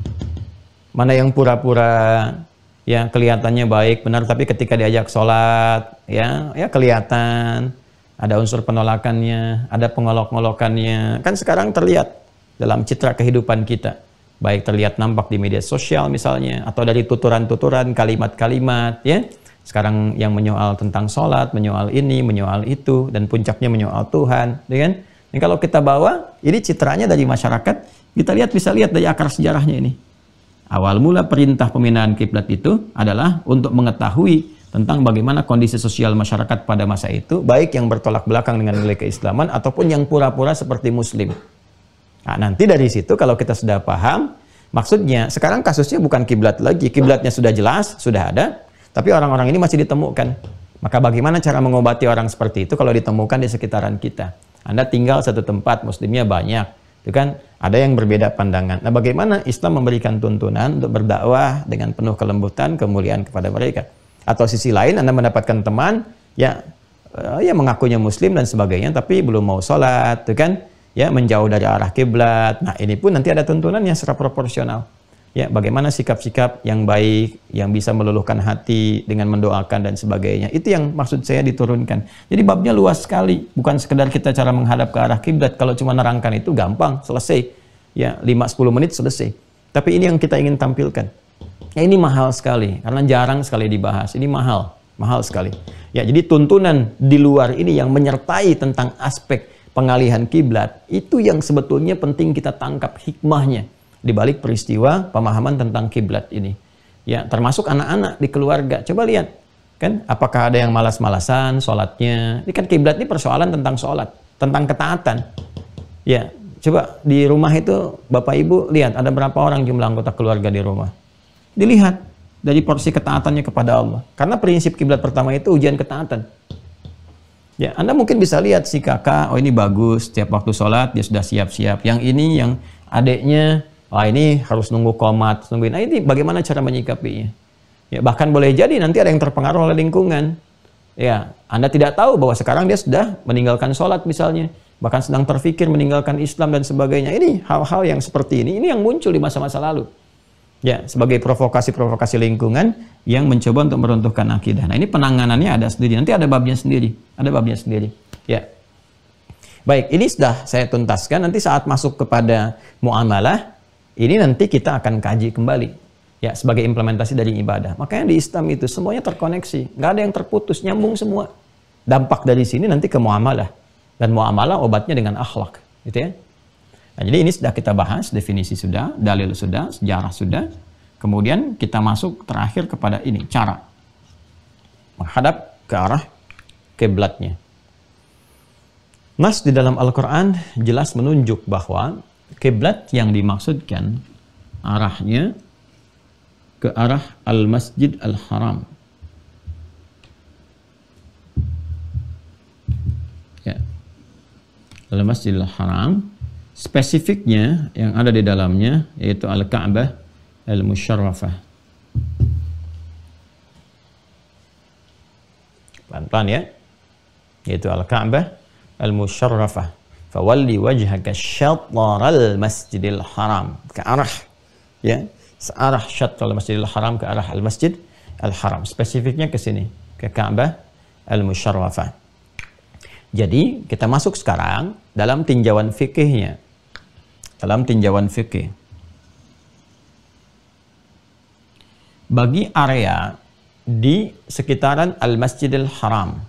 mana yang pura-pura, ya, kelihatannya baik, benar, tapi ketika diajak sholat, ya kelihatan ada unsur penolakannya, ada pengolok-ngolokannya. Kan sekarang terlihat dalam citra kehidupan kita, baik terlihat nampak di media sosial misalnya, atau dari tuturan-tuturan, kalimat-kalimat, ya. Sekarang yang menyoal tentang sholat, menyoal ini, menyoal itu, dan puncaknya menyoal Tuhan, ya kan? Dan kalau kita bawa, ini citranya dari masyarakat, kita lihat, bisa lihat dari akar sejarahnya ini. Awal mula perintah pemindahan kiblat itu adalah untuk mengetahui tentang bagaimana kondisi sosial masyarakat pada masa itu, baik yang bertolak belakang dengan nilai keislaman, ataupun yang pura-pura seperti muslim. Nah, nanti dari situ kalau kita sudah paham, maksudnya sekarang kasusnya bukan kiblat lagi, kiblatnya sudah jelas, sudah ada, tapi orang-orang ini masih ditemukan. Maka bagaimana cara mengobati orang seperti itu kalau ditemukan di sekitaran kita? Anda tinggal satu tempat, muslimnya banyak, itu kan ada yang berbeda pandangan. Nah, bagaimana Islam memberikan tuntunan untuk berdakwah dengan penuh kelembutan, kemuliaan kepada mereka? Atau sisi lain, Anda mendapatkan teman, ya mengakunya muslim dan sebagainya, tapi belum mau sholat, itu kan? Ya, menjauh dari arah kiblat. Nah, ini pun nanti ada tuntunannya secara proporsional. Ya, bagaimana sikap-sikap yang baik, yang bisa meluluhkan hati dengan mendoakan dan sebagainya. Itu yang maksud saya diturunkan. Jadi babnya luas sekali. Bukan sekedar kita cara menghadap ke arah kiblat. Kalau cuma nerangkan itu gampang, selesai. Ya, 5-10 menit selesai. Tapi ini yang kita ingin tampilkan. Ya, ini mahal sekali, karena jarang sekali dibahas. Ini mahal sekali. Ya, jadi tuntunan di luar ini yang menyertai tentang aspek pengalihan kiblat, itu yang sebetulnya penting kita tangkap hikmahnya di balik peristiwa pemahaman tentang kiblat ini. Ya, termasuk anak-anak di keluarga. Coba lihat, kan apakah ada yang malas-malasan sholatnya? Ini kan kiblat ini persoalan tentang sholat, tentang ketaatan. Ya, coba di rumah itu Bapak Ibu lihat ada berapa orang jumlah anggota keluarga di rumah. Dilihat dari porsi ketaatannya kepada Allah. Karena prinsip kiblat pertama itu ujian ketaatan. Ya, Anda mungkin bisa lihat si kakak, oh ini bagus, setiap waktu sholat dia sudah siap-siap. Yang ini, yang adiknya, wah ini harus nunggu qomat, nungguin. Nah, ini bagaimana cara menyikapinya? Ya, bahkan boleh jadi nanti ada yang terpengaruh oleh lingkungan. Ya, Anda tidak tahu bahwa sekarang dia sudah meninggalkan sholat misalnya, bahkan sedang terfikir meninggalkan Islam dan sebagainya. Ini hal-hal yang seperti ini yang muncul di masa-masa lalu. Ya, sebagai provokasi-provokasi lingkungan yang mencoba untuk meruntuhkan akidah. Nah, ini penanganannya ada sendiri. Nanti ada babnya sendiri. Ada babnya sendiri. Ya. Baik, ini sudah saya tuntaskan. Nanti saat masuk kepada muamalah, ini nanti kita akan kaji kembali. Ya, sebagai implementasi dari ibadah. Makanya di Islam itu semuanya terkoneksi. Nggak ada yang terputus, nyambung semua. Dampak dari sini nanti ke muamalah. Dan muamalah obatnya dengan akhlak. Gitu ya. Nah, jadi ini sudah kita bahas, definisi sudah, dalil sudah, sejarah sudah. Kemudian kita masuk terakhir kepada ini, cara menghadap ke arah kiblatnya. Nas di dalam Al-Quran jelas menunjuk bahwa kiblat yang dimaksudkan arahnya ke arah Al-Masjid Al-Haram. Ya. Al-Masjid Al-Haram, spesifiknya yang ada di dalamnya yaitu Al-Ka'bah Al-Musyarrafah. Pelan-pelan ya. Yaitu Al-Ka'bah Al-Musyarrafah. Fawalli wajhaka syatral Masjidil Haram. Ke arah ya, searah syatral Masjidil Haram ke arah Al-Masjid Al-Haram. Spesifiknya ke sini, ke Ka'bah Al-Musyarrafah. Jadi kita masuk sekarang dalam tinjauan fikihnya. Dalam tinjauan fikih. Bagi area di sekitaran Al-Masjidil Haram.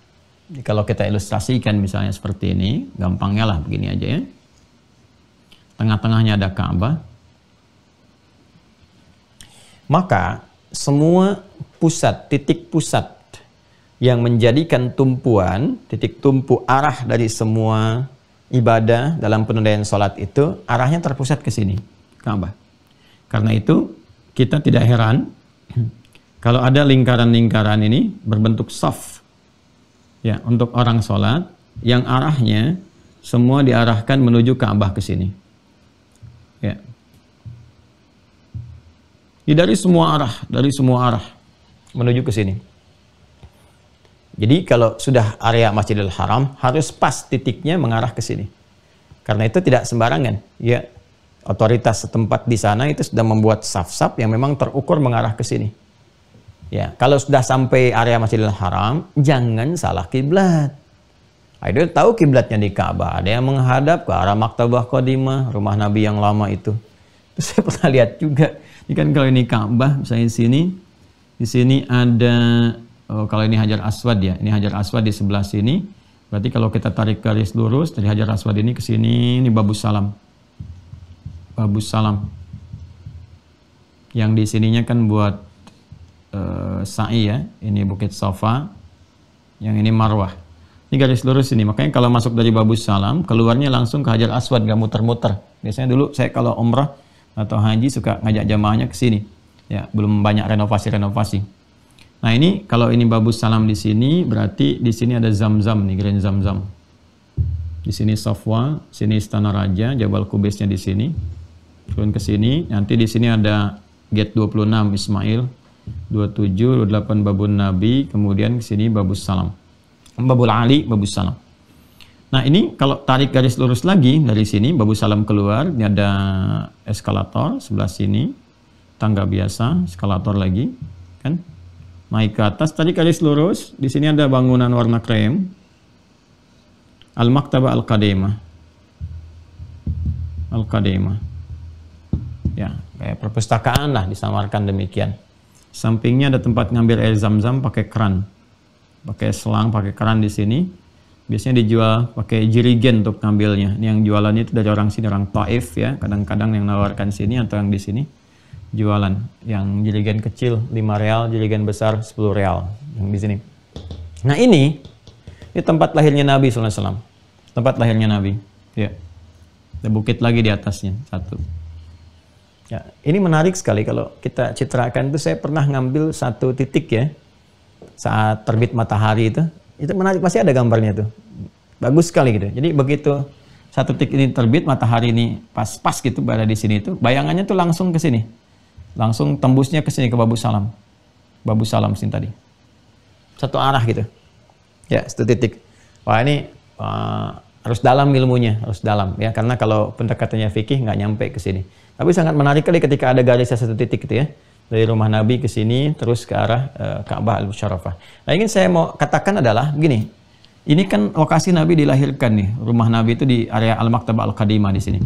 Jadi kalau kita ilustrasikan misalnya seperti ini, gampangnya lah begini aja ya. Tengah-tengahnya ada Ka'bah. Maka semua pusat, titik pusat yang menjadikan tumpuan, titik tumpu arah dari semua ibadah dalam penundaan sholat itu, arahnya terpusat ke sini, Ka'bah. Karena itu, kita tidak heran kalau ada lingkaran-lingkaran ini berbentuk shaf. Ya, untuk orang sholat, yang arahnya semua diarahkan menuju Ka'bah ke sini. Ya. Dari semua arah menuju ke sini. Jadi kalau sudah area Masjidil Haram harus pas titiknya mengarah ke sini. Karena itu tidak sembarangan. Ya, otoritas setempat di sana itu sudah membuat saf-saf yang memang terukur mengarah ke sini. Ya, kalau sudah sampai area Masjidil Haram, jangan salah kiblat. Ada tahu kiblatnya di Ka'bah, ada yang menghadap ke arah Maktabah Qadimah, rumah Nabi yang lama itu. Terus saya pernah lihat juga. Ini kan kalau ini Ka'bah, misalnya di sini ada, oh, kalau ini Hajar Aswad ya, ini Hajar Aswad di sebelah sini. Berarti kalau kita tarik garis lurus dari Hajar Aswad ini ke sini, ini Babus Salam. Babus Salam. Yang di sininya kan buat sa'i ya, ini Bukit Safa, yang ini Marwah. Ini garis lurus ini, makanya kalau masuk dari Babus Salam, keluarnya langsung ke Hajar Aswad, gak muter-muter. Biasanya dulu saya kalau umrah atau haji suka ngajak jamaahnya ke sini. Ya, belum banyak renovasi-renovasi. Nah ini kalau ini Babus Salam di sini, berarti di sini ada Zamzam nih, Grand Zamzam. Di sini Safwa, sini Istana Raja, Jabal Kubesnya di sini. Turun ke sini, nanti di sini ada Gate 26 Ismail, 27, 28 Babun Nabi, kemudian ke sini Babus Salam. Babul Ali, Babus Salam. Nah ini kalau tarik garis lurus lagi dari sini, Babus Salam keluar, ini ada eskalator sebelah sini, tangga biasa, eskalator lagi, kan? Naik ke atas, tadi garis lurus, di sini ada bangunan warna krem, Al-Maktabah Al-Qadimah. Al-Qadimah. Ya, kayak perpustakaan lah disamarkan demikian. Sampingnya ada tempat ngambil air zam-zam pakai keran. Pakai selang, pakai keran di sini. Biasanya dijual pakai jirigen untuk ngambilnya. Ini yang jualannya itu dari orang sini, orang Taif ya. Kadang-kadang yang nawarkan sini atau yang di sini jualan. Yang jirigen kecil 5 real, jirigen besar 10 real. Yang di sini. Nah ini tempat lahirnya Nabi SAW. Tempat lahirnya Nabi. Ya. Ada bukit lagi di atasnya. Satu. Ya, ini menarik sekali kalau kita citrakan itu. Saya pernah ngambil satu titik ya. Saat terbit matahari itu menarik, pasti ada gambarnya tuh. Bagus sekali gitu. Jadi begitu satu titik ini terbit, matahari ini pas gitu berada di sini itu, bayangannya tuh langsung ke sini. Langsung tembusnya ke sini ke Babus Salam. Babus Salam sini tadi. Satu arah gitu. Ya, satu titik. Wah, ini harus dalam ilmunya, harus dalam ya, karena kalau pendekatannya fikih nggak nyampe ke sini. Tapi sangat menarik kali ketika ada garisnya satu titik gitu ya. Dari rumah Nabi ke sini terus ke arah Ka'bah Al-Musyarrafah. Nah, ingin saya mau katakan adalah begini. Ini kan lokasi Nabi dilahirkan nih. Rumah Nabi itu di area Al-Maktabah Al-Qadimah di sini.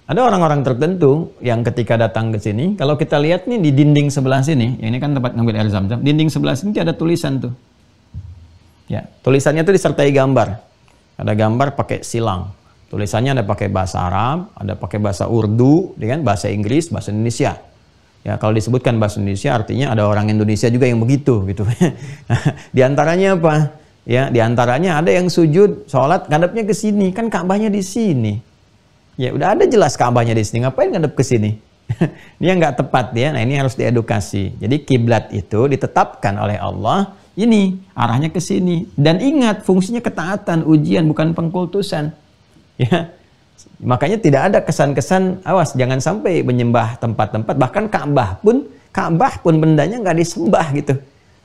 Ada orang-orang tertentu yang ketika datang ke sini, kalau kita lihat nih di dinding sebelah sini, ya ini kan tempat ngambil air zam-zam, dinding sebelah sini ada tulisan tuh. Ya, tulisannya tuh disertai gambar. Ada gambar pakai silang. Tulisannya ada pakai bahasa Arab, ada pakai bahasa Urdu, dengan bahasa Inggris, bahasa Indonesia. Ya, kalau disebutkan bahasa Indonesia artinya ada orang Indonesia juga yang begitu gitu. Di antaranya apa? Ya, di antaranya ada yang sujud, sholat ngadepnya ke sini, kan Ka'bahnya di sini. Ya, udah ada jelas Ka'bahnya di sini, ngapain ngadep ke sini? Ini yang nggak tepat ya. Nah, ini harus diedukasi. Jadi kiblat itu ditetapkan oleh Allah, ini arahnya ke sini. Dan ingat, fungsinya ketaatan, ujian, bukan pengkultusan. Ya. Makanya tidak ada kesan-kesan, awas jangan sampai menyembah tempat-tempat, bahkan Ka'bah pun bendanya nggak disembah gitu.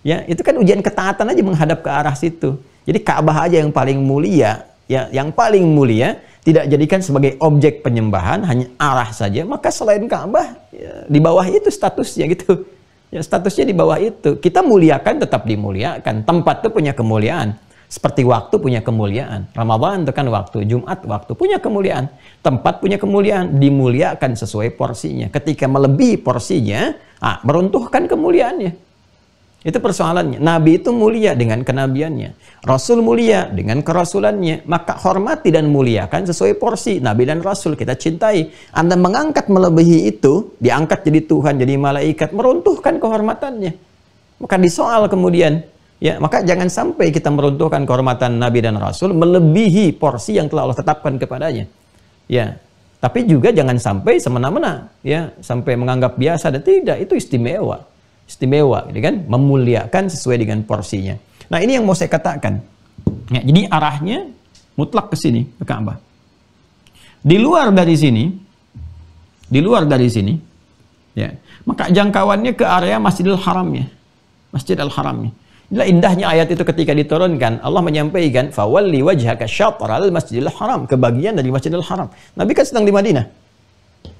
Ya, itu kan ujian ketaatan aja menghadap ke arah situ. Jadi Ka'bah aja yang paling mulia, ya, yang paling mulia tidak jadikan sebagai objek penyembahan, hanya arah saja, maka selain Ka'bah ya, di bawah itu statusnya gitu. Ya, statusnya di bawah itu. Kita muliakan, tetap dimuliakan. Tempat itu punya kemuliaan. Seperti waktu punya kemuliaan. Ramadan itu kan waktu, Jumat waktu punya kemuliaan. Tempat punya kemuliaan, dimuliakan sesuai porsinya. Ketika melebihi porsinya, meruntuhkan kemuliaannya. Itu persoalannya. Nabi itu mulia dengan kenabiannya. Rasul mulia dengan kerasulannya. Maka hormati dan muliakan sesuai porsi. Nabi dan Rasul kita cintai. Anda mengangkat melebihi itu, diangkat jadi Tuhan, jadi malaikat, meruntuhkan kehormatannya. Maka disoal kemudian. Ya, maka jangan sampai kita meruntuhkan kehormatan Nabi dan Rasul melebihi porsi yang telah Allah tetapkan kepadanya. Ya, tapi juga jangan sampai semena-mena, ya, sampai menganggap biasa dan tidak, itu istimewa. Istimewa, gitu kan? Memuliakan sesuai dengan porsinya. Nah, ini yang mau saya katakan. Ya, jadi arahnya mutlak ke sini, ke Ka'bah. Di luar dari sini, ya, maka jangkauannya ke area Masjidil Haramnya. Masjid Al-Haramnya. Inilah indahnya ayat itu ketika diturunkan. Allah menyampaikan, "Fawalli wajhaka syatral Masjidil Haram." Kebagian dari Masjidil Haram. Nabi kan sedang di Madinah.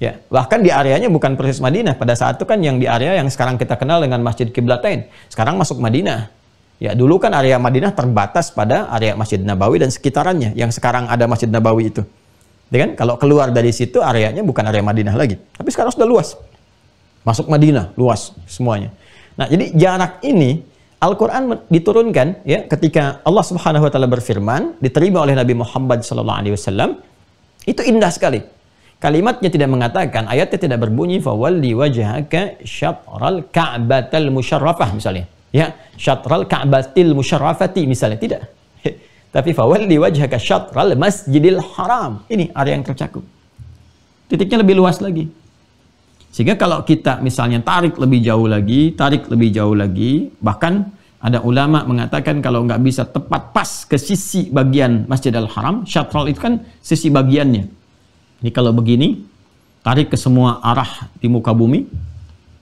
Ya, bahkan di areanya bukan persis Madinah. Pada saat itu kan yang di area yang sekarang kita kenal dengan Masjid Qiblatain. Sekarang masuk Madinah. Ya, dulu kan area Madinah terbatas pada area Masjid Nabawi dan sekitarannya. Yang sekarang ada Masjid Nabawi itu. Ya kan? Kalau keluar dari situ areanya bukan area Madinah lagi. Tapi sekarang sudah luas. Masuk Madinah, luas semuanya. Nah, jadi jarak ini Al-Quran diturunkan ya ketika Allah Subhanahu wa taala berfirman, diterima oleh Nabi Muhammad SAW. Itu indah sekali. Kalimatnya tidak mengatakan, ayatnya tidak berbunyi fawalli wajhaka syatral ka'batal musyarrafah misalnya. Ya, syatral ka'batil musyarrafati misalnya, tidak. Tapi fawalli wajhaka syatral Masjidil Haram. Ini area yang tercakup. Titiknya lebih luas lagi. Sehingga kalau kita misalnya tarik lebih jauh lagi, bahkan ada ulama mengatakan kalau nggak bisa tepat pas ke sisi bagian Masjidil Haram, syatral itu kan sisi bagiannya. Jadi kalau begini, tarik ke semua arah di muka bumi,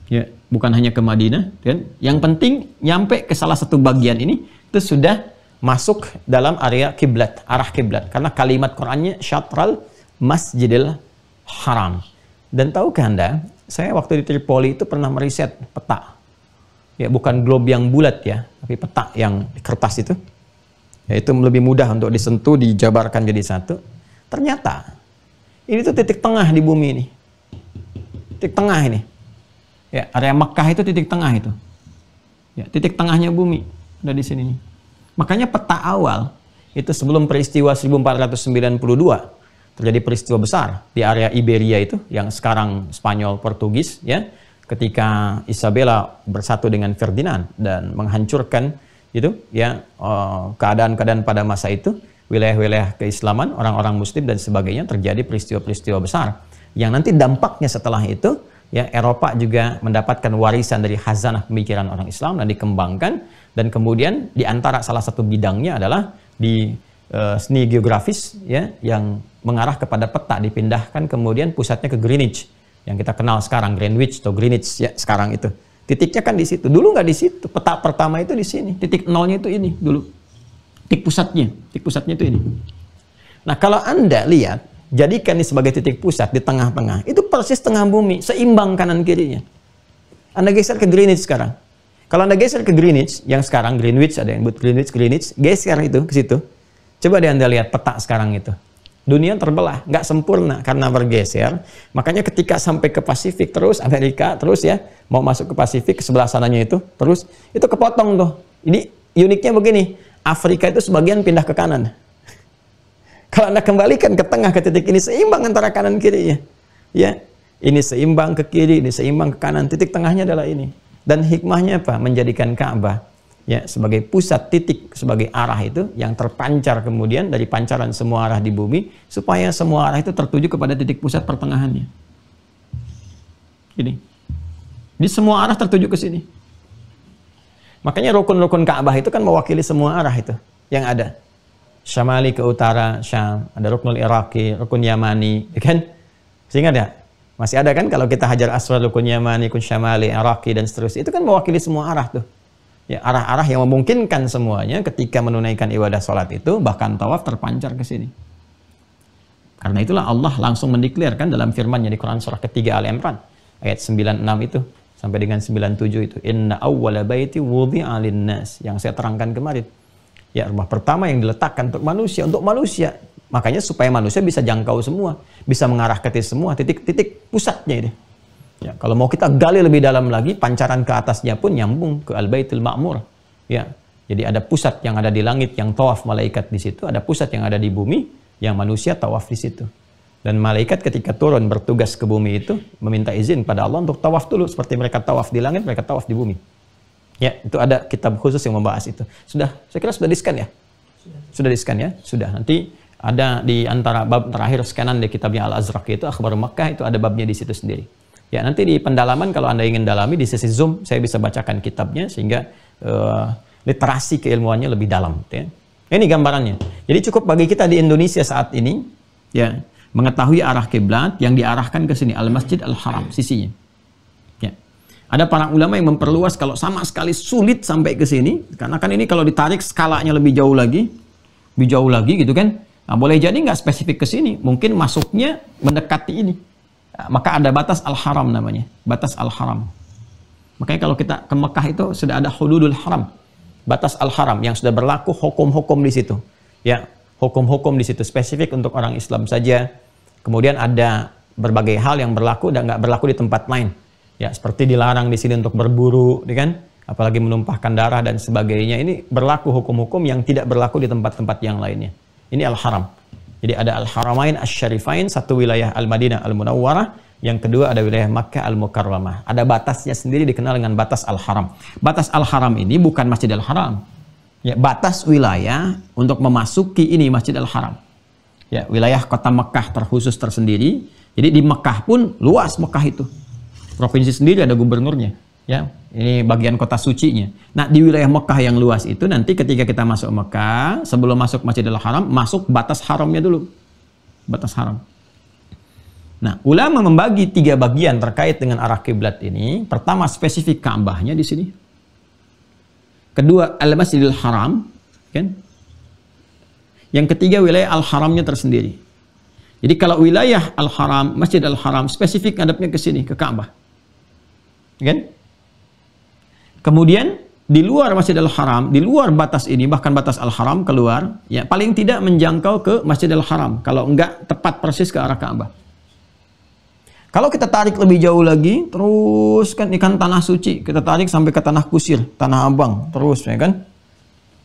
ya, bukan hanya ke Madinah, kan? Yang penting nyampe ke salah satu bagian ini, itu sudah masuk dalam area kiblat, arah kiblat. Karena kalimat Qur'annya syatral Masjidil Haram. Dan tahukah Anda, saya waktu di Tripoli itu pernah meriset peta. Ya, bukan globe yang bulat ya, tapi peta yang di kertas itu. Ya, itu lebih mudah untuk disentuh, dijabarkan jadi satu. Ternyata ini tuh titik tengah di bumi ini. Titik tengah ini. Ya, area Mekah itu titik tengah itu. Ya, titik tengahnya bumi ada di sini nih. Makanya peta awal itu sebelum peristiwa 1492 terjadi peristiwa besar di area Iberia itu yang sekarang Spanyol Portugis ya, ketika Isabella bersatu dengan Ferdinand dan menghancurkan itu ya keadaan-keadaan pada masa itu, wilayah-wilayah keislaman, orang-orang muslim dan sebagainya, terjadi peristiwa-peristiwa besar yang nanti dampaknya setelah itu ya Eropa juga mendapatkan warisan dari khazanah pemikiran orang Islam dan dikembangkan. Dan kemudian di antara salah satu bidangnya adalah di seni geografis ya, yang mengarah kepada peta, dipindahkan kemudian pusatnya ke Greenwich yang kita kenal sekarang, Greenwich atau Greenwich ya sekarang itu. Titiknya kan di situ. Dulu nggak di situ. Peta pertama itu di sini. Titik nolnya itu ini dulu. Titik pusatnya itu ini. Nah, kalau Anda lihat, jadikan ini sebagai titik pusat di tengah-tengah. Itu persis tengah bumi, seimbang kanan kirinya. Anda geser ke Greenwich sekarang. Kalau Anda geser ke Greenwich, yang sekarang Greenwich, ada yang buat Greenwich, geser itu ke situ. Coba deh Anda lihat peta sekarang itu. Dunia terbelah, nggak sempurna karena bergeser. Makanya ketika sampai ke Pasifik terus, Amerika terus ya, mau masuk ke Pasifik, ke sebelah sananya itu, terus, itu kepotong tuh. Ini uniknya begini, Afrika itu sebagian pindah ke kanan. Kalau Anda kembalikan ke tengah, ke titik ini, seimbang antara kanan kirinya. Ya, ini seimbang ke kiri, ini seimbang ke kanan, titik tengahnya adalah ini. Dan hikmahnya apa? Menjadikan Ka'bah ya sebagai pusat titik, sebagai arah itu yang terpancar kemudian dari pancaran semua arah di bumi, supaya semua arah itu tertuju kepada titik pusat pertengahannya. Ini. Di semua arah tertuju ke sini. Makanya rukun-rukun Ka'bah itu kan mewakili semua arah itu yang ada. Syamali ke utara, Syam, ada ruknul Iraqi, rukun Yamani, ya kan? Sehingga ada masih ada kan kalau kita Hajar Aswad, rukun Yamani, rukun Syamali, Iraqi dan seterusnya. Itu kan mewakili semua arah tuh. Ya, arah-arah yang memungkinkan semuanya ketika menunaikan ibadah salat itu, bahkan tawaf terpancar ke sini. Karena itulah Allah langsung mendeklarkan dalam firman-Nya di Quran surah ketiga Al Imran ayat 96 itu sampai dengan 97 itu, inna awwala baiti wudi'a lin-nas, yang saya terangkan kemarin. Ya, rumah pertama yang diletakkan untuk manusia. Makanya supaya manusia bisa jangkau semua, bisa mengarah ke semua titik-titik pusatnya ini. Ya, kalau mau kita gali lebih dalam lagi, pancaran ke atasnya pun nyambung ke Al-Baitul Ma'mur. Ya, jadi ada pusat yang ada di langit yang tawaf malaikat di situ, ada pusat yang ada di bumi yang manusia tawaf di situ. Dan malaikat ketika turun bertugas ke bumi itu meminta izin pada Allah untuk tawaf dulu, seperti mereka tawaf di langit, mereka tawaf di bumi. Ya, itu ada kitab khusus yang membahas itu. Sudah, saya kira sudah di-scan ya? Sudah di-scan ya? Sudah. Nanti ada di antara bab terakhir skanan di kitabnya Al-Azraq itu, Akhbar Makkah, itu ada babnya di situ sendiri. Ya, nanti di pendalaman kalau Anda ingin dalami di sesi Zoom, saya bisa bacakan kitabnya sehingga literasi keilmuannya lebih dalam. Ya. Ini gambarannya. Jadi cukup bagi kita di Indonesia saat ini, ya, mengetahui arah kiblat yang diarahkan ke sini, Al-Masjid Al-Haram, sisinya. Ya. Ada para ulama yang memperluas kalau sama sekali sulit sampai ke sini, karena kan ini kalau ditarik skalanya lebih jauh lagi gitu kan. Nah, boleh jadi nggak spesifik ke sini, mungkin masuknya mendekati ini. Nah, maka ada batas Al-Haram namanya, batas Al-Haram. Makanya kalau kita ke Mekah itu sudah ada hududul haram, batas Al-Haram yang sudah berlaku hukum-hukum di situ. Ya, hukum-hukum di situ spesifik untuk orang Islam saja. Kemudian ada berbagai hal yang berlaku dan nggak berlaku di tempat lain. Ya, seperti dilarang di sini untuk berburu, kan? Apalagi menumpahkan darah dan sebagainya. Ini berlaku hukum-hukum yang tidak berlaku di tempat-tempat yang lainnya. Ini Al-Haram. Jadi ada Al-Haramain Asy-Syarifain, satu wilayah Al-Madinah Al-Munawwarah, yang kedua ada wilayah Makkah Al-Mukarramah. Ada batasnya sendiri dikenal dengan batas Al-Haram. Batas Al-Haram ini bukan Masjidil Haram. Ya, batas wilayah untuk memasuki ini Masjidil Haram. Ya, wilayah kota Mekah terkhusus tersendiri. Jadi di Mekah pun luas Mekah itu. Provinsi sendiri ada gubernurnya. Ya, ini bagian kota sucinya. Nah, di wilayah Mekah yang luas itu nanti ketika kita masuk Mekah, sebelum masuk Masjidil Haram, masuk batas haramnya dulu. Batas haram. Nah, ulama membagi 3 bagian terkait dengan arah kiblat ini. Pertama, spesifik Ka'bahnya di sini. Kedua, Al-Masjidil Haram, kan? Yang ketiga, wilayah Al-Haramnya tersendiri. Jadi kalau wilayah Al-Haram, Masjid Al-Haram spesifik ngadepnya ke sini, ke Ka'bah. Kan? Kemudian di luar Masjid Al-Haram, di luar batas ini, bahkan batas Al-Haram keluar, ya paling tidak menjangkau ke Masjid Al-Haram, kalau enggak tepat persis ke arah Ka'bah. Kalau kita tarik lebih jauh lagi, terus kan ikan tanah suci, kita tarik sampai ke tanah kusir, tanah abang, terus ya kan?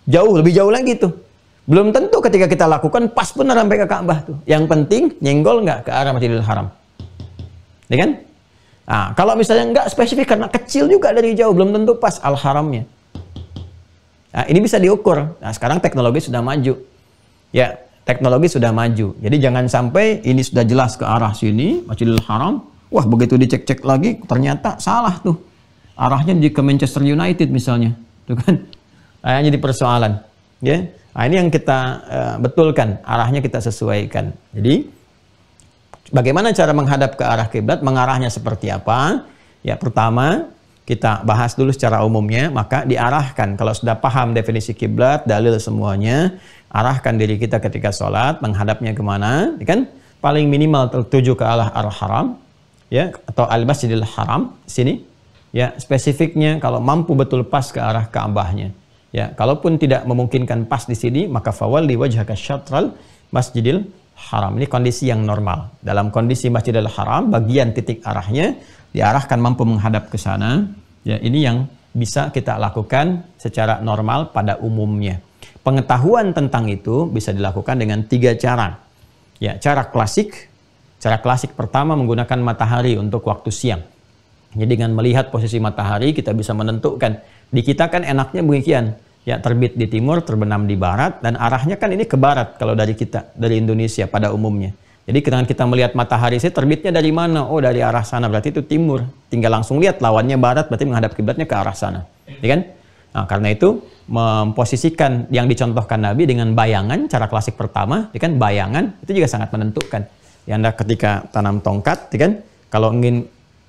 Jauh, lebih jauh lagi tuh. Belum tentu ketika kita lakukan pas benar sampai ke Ka'bah tuh. Yang penting nyenggol nggak ke arah Masjidil Haram. Ya kan? Nah, kalau misalnya nggak spesifik karena kecil juga dari jauh, belum tentu pas Al-Haramnya. Nah, ini bisa diukur. Nah, sekarang teknologi sudah maju. Ya, teknologi sudah maju. Jadi jangan sampai ini sudah jelas ke arah sini, Masjidil Haram. Wah, begitu dicek-cek lagi, ternyata salah tuh. Arahnya di ke Manchester United misalnya. Tuh kan? Nah, jadi persoalan. Ya. Nah, ini yang kita betulkan. Arahnya kita sesuaikan. Jadi, bagaimana cara menghadap ke arah kiblat? Mengarahnya seperti apa? Ya, pertama kita bahas dulu secara umumnya, maka diarahkan. Kalau sudah paham definisi kiblat, dalil semuanya, arahkan diri kita ketika sholat, menghadapnya kemana? Kan paling minimal tertuju ke arah Al-Haram, ya, atau Al-Masjidil Haram sini. Ya, spesifiknya kalau mampu betul pas ke arah Ka'bahnya. Ya, kalaupun tidak memungkinkan pas di sini, maka fawalli wajhaka syatral Masjidil Haram. Ini kondisi yang normal. Dalam kondisi Masjidil Haram, bagian titik arahnya diarahkan mampu menghadap ke sana. Ya, ini yang bisa kita lakukan secara normal pada umumnya. Pengetahuan tentang itu bisa dilakukan dengan 3 cara. Ya, cara klasik. Cara klasik pertama menggunakan matahari untuk waktu siang. Jadi dengan melihat posisi matahari kita bisa menentukan. Di kita kan enaknya demikian. Ya, terbit di timur, terbenam di barat, dan arahnya kan ini ke barat kalau dari kita, dari Indonesia pada umumnya. Jadi dengan kita melihat matahari, terbitnya dari mana? Oh, dari arah sana, berarti itu timur. Tinggal langsung lihat lawannya barat, berarti menghadap kiblatnya ke arah sana. Ya kan? Nah, karena itu memposisikan yang dicontohkan Nabi dengan bayangan, cara klasik pertama, ya kan? Bayangan itu juga sangat menentukan. Ya, Anda ketika tanam tongkat, ya kan? Kalau ingin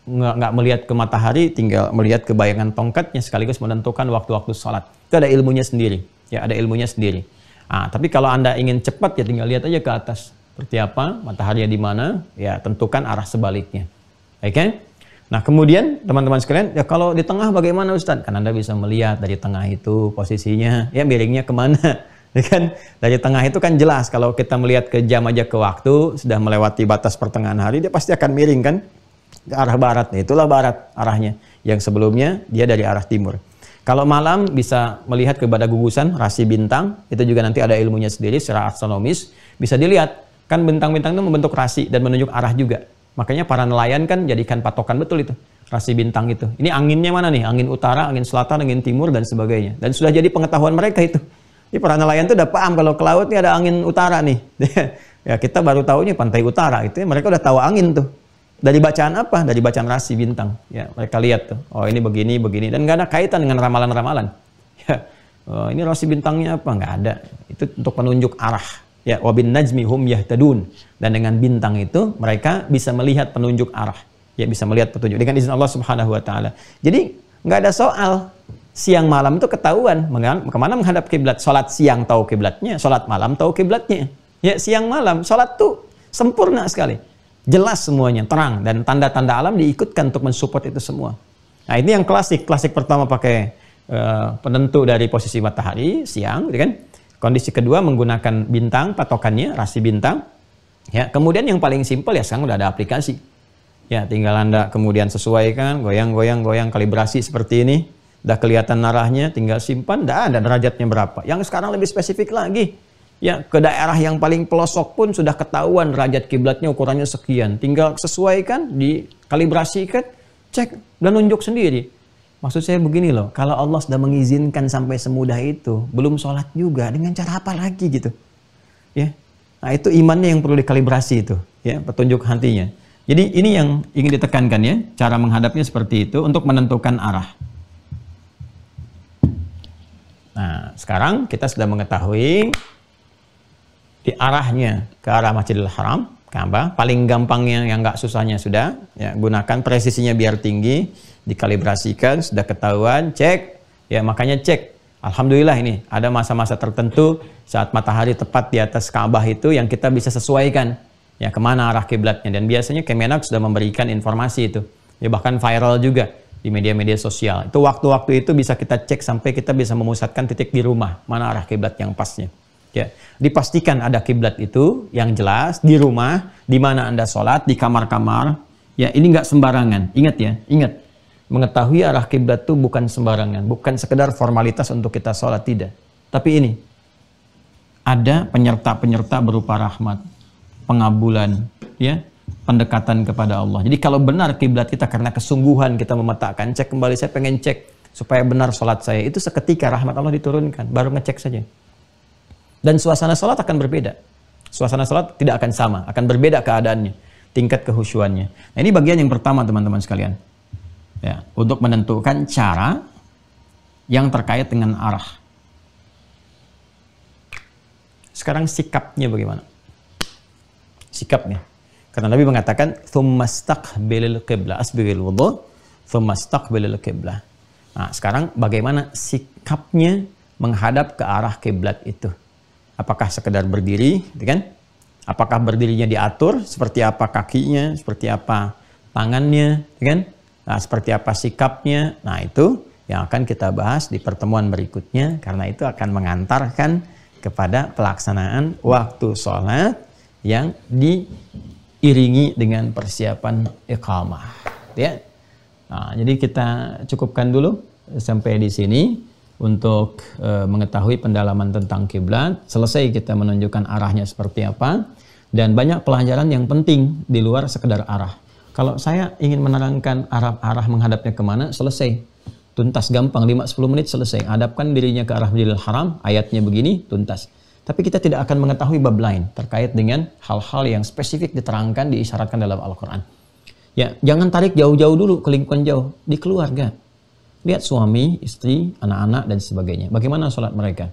nggak melihat ke matahari, tinggal melihat ke bayangan tongkatnya sekaligus menentukan waktu-waktu sholat. Itu ada ilmunya sendiri. Ya, ada ilmunya sendiri. Nah, tapi kalau Anda ingin cepat, ya tinggal lihat aja ke atas. Seperti apa, mataharinya di mana, ya tentukan arah sebaliknya. Oke? Okay? Nah, kemudian teman-teman sekalian, ya kalau di tengah bagaimana Ustaz? Kan Anda bisa melihat dari tengah itu posisinya, ya miringnya kemana. Ya kan? Dari tengah itu kan jelas, kalau kita melihat ke jam aja ke waktu, sudah melewati batas pertengahan hari, dia pasti akan miring kan? Ke arah barat, nah, itulah barat arahnya. Yang sebelumnya dia dari arah timur. Kalau malam bisa melihat kepada gugusan rasi bintang, itu juga nanti ada ilmunya sendiri secara astronomis, bisa dilihat kan bintang-bintang itu membentuk rasi dan menunjuk arah juga. Makanya para nelayan kan jadikan patokan betul itu rasi bintang itu. Ini anginnya mana nih? Angin utara, angin selatan, angin timur dan sebagainya. Dan sudah jadi pengetahuan mereka itu. Jadi para nelayan itu udah paham kalau ke laut ini ada angin utara nih. Ya kita baru tahunya pantai utara itu, mereka udah tahu angin tuh. Dari bacaan apa? Dari bacaan rasi bintang. Ya, mereka lihat tuh. Oh, ini begini, begini. Dan nggak ada kaitan dengan ramalan-ramalan. Ya, oh, ini rasi bintangnya apa? Nggak ada. Itu untuk penunjuk arah. Ya, wabin najmi hum yahtadun. Dan dengan bintang itu, mereka bisa melihat penunjuk arah. Ya, bisa melihat petunjuk. Dengan izin Allah Subhanahu Wa Taala. Jadi, nggak ada soal. Siang malam itu ketahuan. Kemana menghadap kiblat? Sholat siang tahu kiblatnya. Sholat malam tahu kiblatnya. Ya, siang malam. Sholat tuh sempurna sekali. Jelas semuanya, terang, dan tanda-tanda alam diikutkan untuk mensupport itu semua. Nah, ini yang klasik. Klasik pertama pakai penentu dari posisi matahari, siang, gitu kan? Kondisi kedua menggunakan bintang, patokannya, rasi bintang. Ya, kemudian yang paling simpel ya sekarang udah ada aplikasi. Ya, tinggal Anda kemudian sesuaikan, goyang, kalibrasi seperti ini. Udah kelihatan arahnya, tinggal simpan, udah ada derajatnya berapa. Yang sekarang lebih spesifik lagi. Ya, ke daerah yang paling pelosok pun sudah ketahuan derajat kiblatnya ukurannya sekian. Tinggal sesuaikan, dikalibrasikan, cek, dan nunjuk sendiri. Maksud saya begini loh, kalau Allah sudah mengizinkan sampai semudah itu, belum sholat juga, dengan cara apa lagi gitu. Ya, nah itu imannya yang perlu dikalibrasi itu, ya, petunjuk hatinya. Jadi ini yang ingin ditekankan ya, cara menghadapnya seperti itu untuk menentukan arah. Nah, sekarang kita sudah mengetahui di arahnya ke arah Masjidil Haram, Ka'bah. Paling gampangnya yang nggak susahnya sudah, ya, gunakan presisinya biar tinggi, dikalibrasikan, sudah ketahuan, cek, ya makanya cek. Alhamdulillah ini ada masa-masa tertentu saat matahari tepat di atas Ka'bah itu yang kita bisa sesuaikan ya kemana arah kiblatnya, dan biasanya Kemenak sudah memberikan informasi itu, ya bahkan viral juga di media-media sosial. Itu waktu-waktu itu bisa kita cek sampai kita bisa memusatkan titik di rumah mana arah kiblat yang pasnya. Ya, dipastikan ada kiblat itu yang jelas di rumah, di mana Anda sholat, di kamar-kamar. Ya, ini nggak sembarangan. Ingat ya, ingat. Mengetahui arah kiblat itu bukan sembarangan, bukan sekedar formalitas untuk kita sholat, tidak. Tapi ini, ada penyerta-penyerta berupa rahmat, pengabulan, ya, pendekatan kepada Allah. Jadi kalau benar kiblat kita karena kesungguhan kita memetakan, cek kembali, saya pengen cek supaya benar sholat saya, itu seketika rahmat Allah diturunkan, baru ngecek saja. Dan suasana sholat akan berbeda. Suasana sholat tidak akan sama, akan berbeda keadaannya, tingkat kehusyuannya. Nah, ini bagian yang pertama teman-teman sekalian. Ya, untuk menentukan cara yang terkait dengan arah. Sekarang sikapnya bagaimana? Sikapnya. Karena Nabi mengatakan, "Tsumastaqbilil qiblah, asbigil wudu, tsumastaqbilil qiblah." Nah, sekarang bagaimana sikapnya menghadap ke arah kiblat itu? Apakah sekedar berdiri, kan? Apakah berdirinya diatur, seperti apa kakinya, seperti apa tangannya, kan? Nah, seperti apa sikapnya? Nah, itu yang akan kita bahas di pertemuan berikutnya, karena itu akan mengantarkan kepada pelaksanaan waktu sholat yang diiringi dengan persiapan iqamah. Ya. Nah, jadi kita cukupkan dulu sampai di sini untuk mengetahui pendalaman tentang kiblat. Selesai kita menunjukkan arahnya seperti apa, dan banyak pelajaran yang penting di luar sekedar arah. Kalau saya ingin menerangkan arah menghadapnya kemana, selesai. Tuntas, gampang, 5-10 menit selesai. Hadapkan dirinya ke arah Masjidil Haram, ayatnya begini, tuntas. Tapi kita tidak akan mengetahui bab lain terkait dengan hal-hal yang spesifik diterangkan, diisyaratkan dalam Al-Quran. Ya, jangan tarik jauh-jauh dulu ke lingkungan jauh, di keluarga. Lihat suami, istri, anak-anak, dan sebagainya. Bagaimana sholat mereka?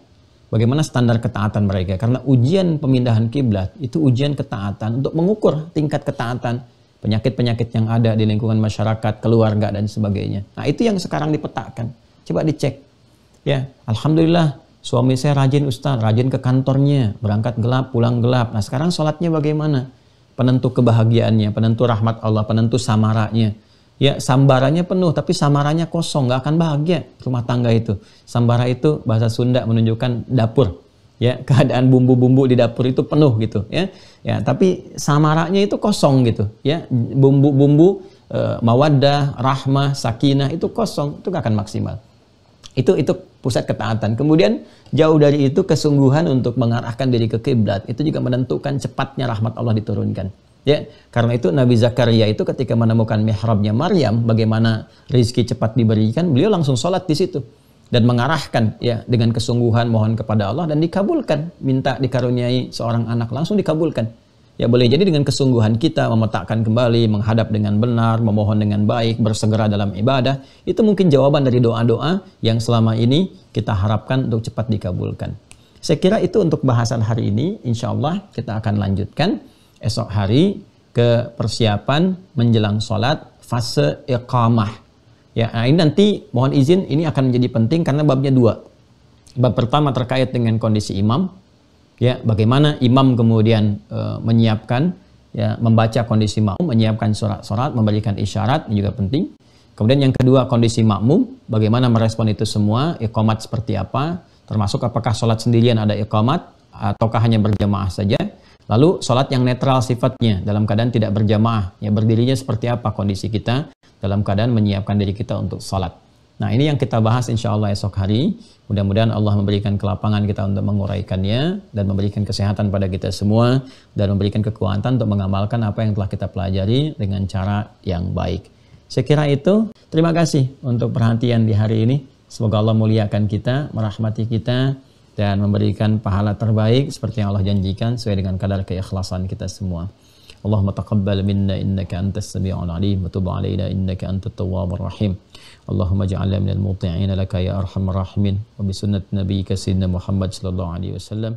Bagaimana standar ketaatan mereka? Karena ujian pemindahan kiblat itu ujian ketaatan untuk mengukur tingkat ketaatan, penyakit-penyakit yang ada di lingkungan masyarakat, keluarga, dan sebagainya. Nah, itu yang sekarang dipetakan. Coba dicek. Ya, alhamdulillah suami saya rajin Ustaz, rajin ke kantornya, berangkat gelap, pulang gelap. Nah, sekarang sholatnya bagaimana? Penentu kebahagiaannya, penentu rahmat Allah, penentu samaranya. Ya, sambarannya penuh, tapi samarannya kosong, nggak akan bahagia rumah tangga itu. Sambara itu bahasa Sunda menunjukkan dapur. Ya, keadaan bumbu-bumbu di dapur itu penuh gitu, ya. Ya, tapi samaranya itu kosong gitu, ya. Bumbu-bumbu mawaddah, rahmah, sakinah itu kosong, itu nggak akan maksimal. Itu pusat ketaatan. Kemudian jauh dari itu kesungguhan untuk mengarahkan diri ke kiblat itu juga menentukan cepatnya rahmat Allah diturunkan. Ya, karena itu Nabi Zakaria itu ketika menemukan mihrabnya Maryam, bagaimana rezeki cepat diberikan, beliau langsung sholat di situ dan mengarahkan ya dengan kesungguhan mohon kepada Allah, dan dikabulkan, minta dikaruniai seorang anak, langsung dikabulkan. Ya, boleh jadi dengan kesungguhan kita memetakkan kembali, menghadap dengan benar, memohon dengan baik, bersegera dalam ibadah, itu mungkin jawaban dari doa-doa yang selama ini kita harapkan untuk cepat dikabulkan. Saya kira itu untuk bahasan hari ini. Insya Allah kita akan lanjutkan esok hari ke persiapan menjelang sholat, fase iqamah. Ya, nah ini nanti mohon izin, ini akan menjadi penting karena babnya dua. Bab pertama terkait dengan kondisi imam. Ya, bagaimana imam kemudian menyiapkan, ya, membaca kondisi makmum, menyiapkan surat-surat, memberikan isyarat, ini juga penting. Kemudian yang kedua kondisi makmum, bagaimana merespon itu semua, iqamat seperti apa, termasuk apakah sholat sendirian ada iqamat ataukah hanya berjamaah saja. Lalu sholat yang netral sifatnya, dalam keadaan tidak berjamaah, ya berdirinya seperti apa kondisi kita dalam keadaan menyiapkan diri kita untuk sholat. Nah, ini yang kita bahas insya Allah esok hari. Mudah-mudahan Allah memberikan kelapangan kita untuk menguraikannya dan memberikan kesehatan pada kita semua dan memberikan kekuatan untuk mengamalkan apa yang telah kita pelajari dengan cara yang baik. Saya kira itu. Terima kasih untuk perhatian di hari ini. Semoga Allah muliakan kita, merahmati kita, dan memberikan pahala terbaik seperti yang Allah janjikan sesuai dengan kadar keikhlasan kita semua. Allahumma taqabbal minna innaka antas sami'ul alim wa tub alaina innaka antat tawwabur rahim. Allahumma ja'alna minal muti'ina laka ya arhamar rahimin wa bi sunnati nabiyyika sayyidina Muhammad sallallahu alaihi wasallam.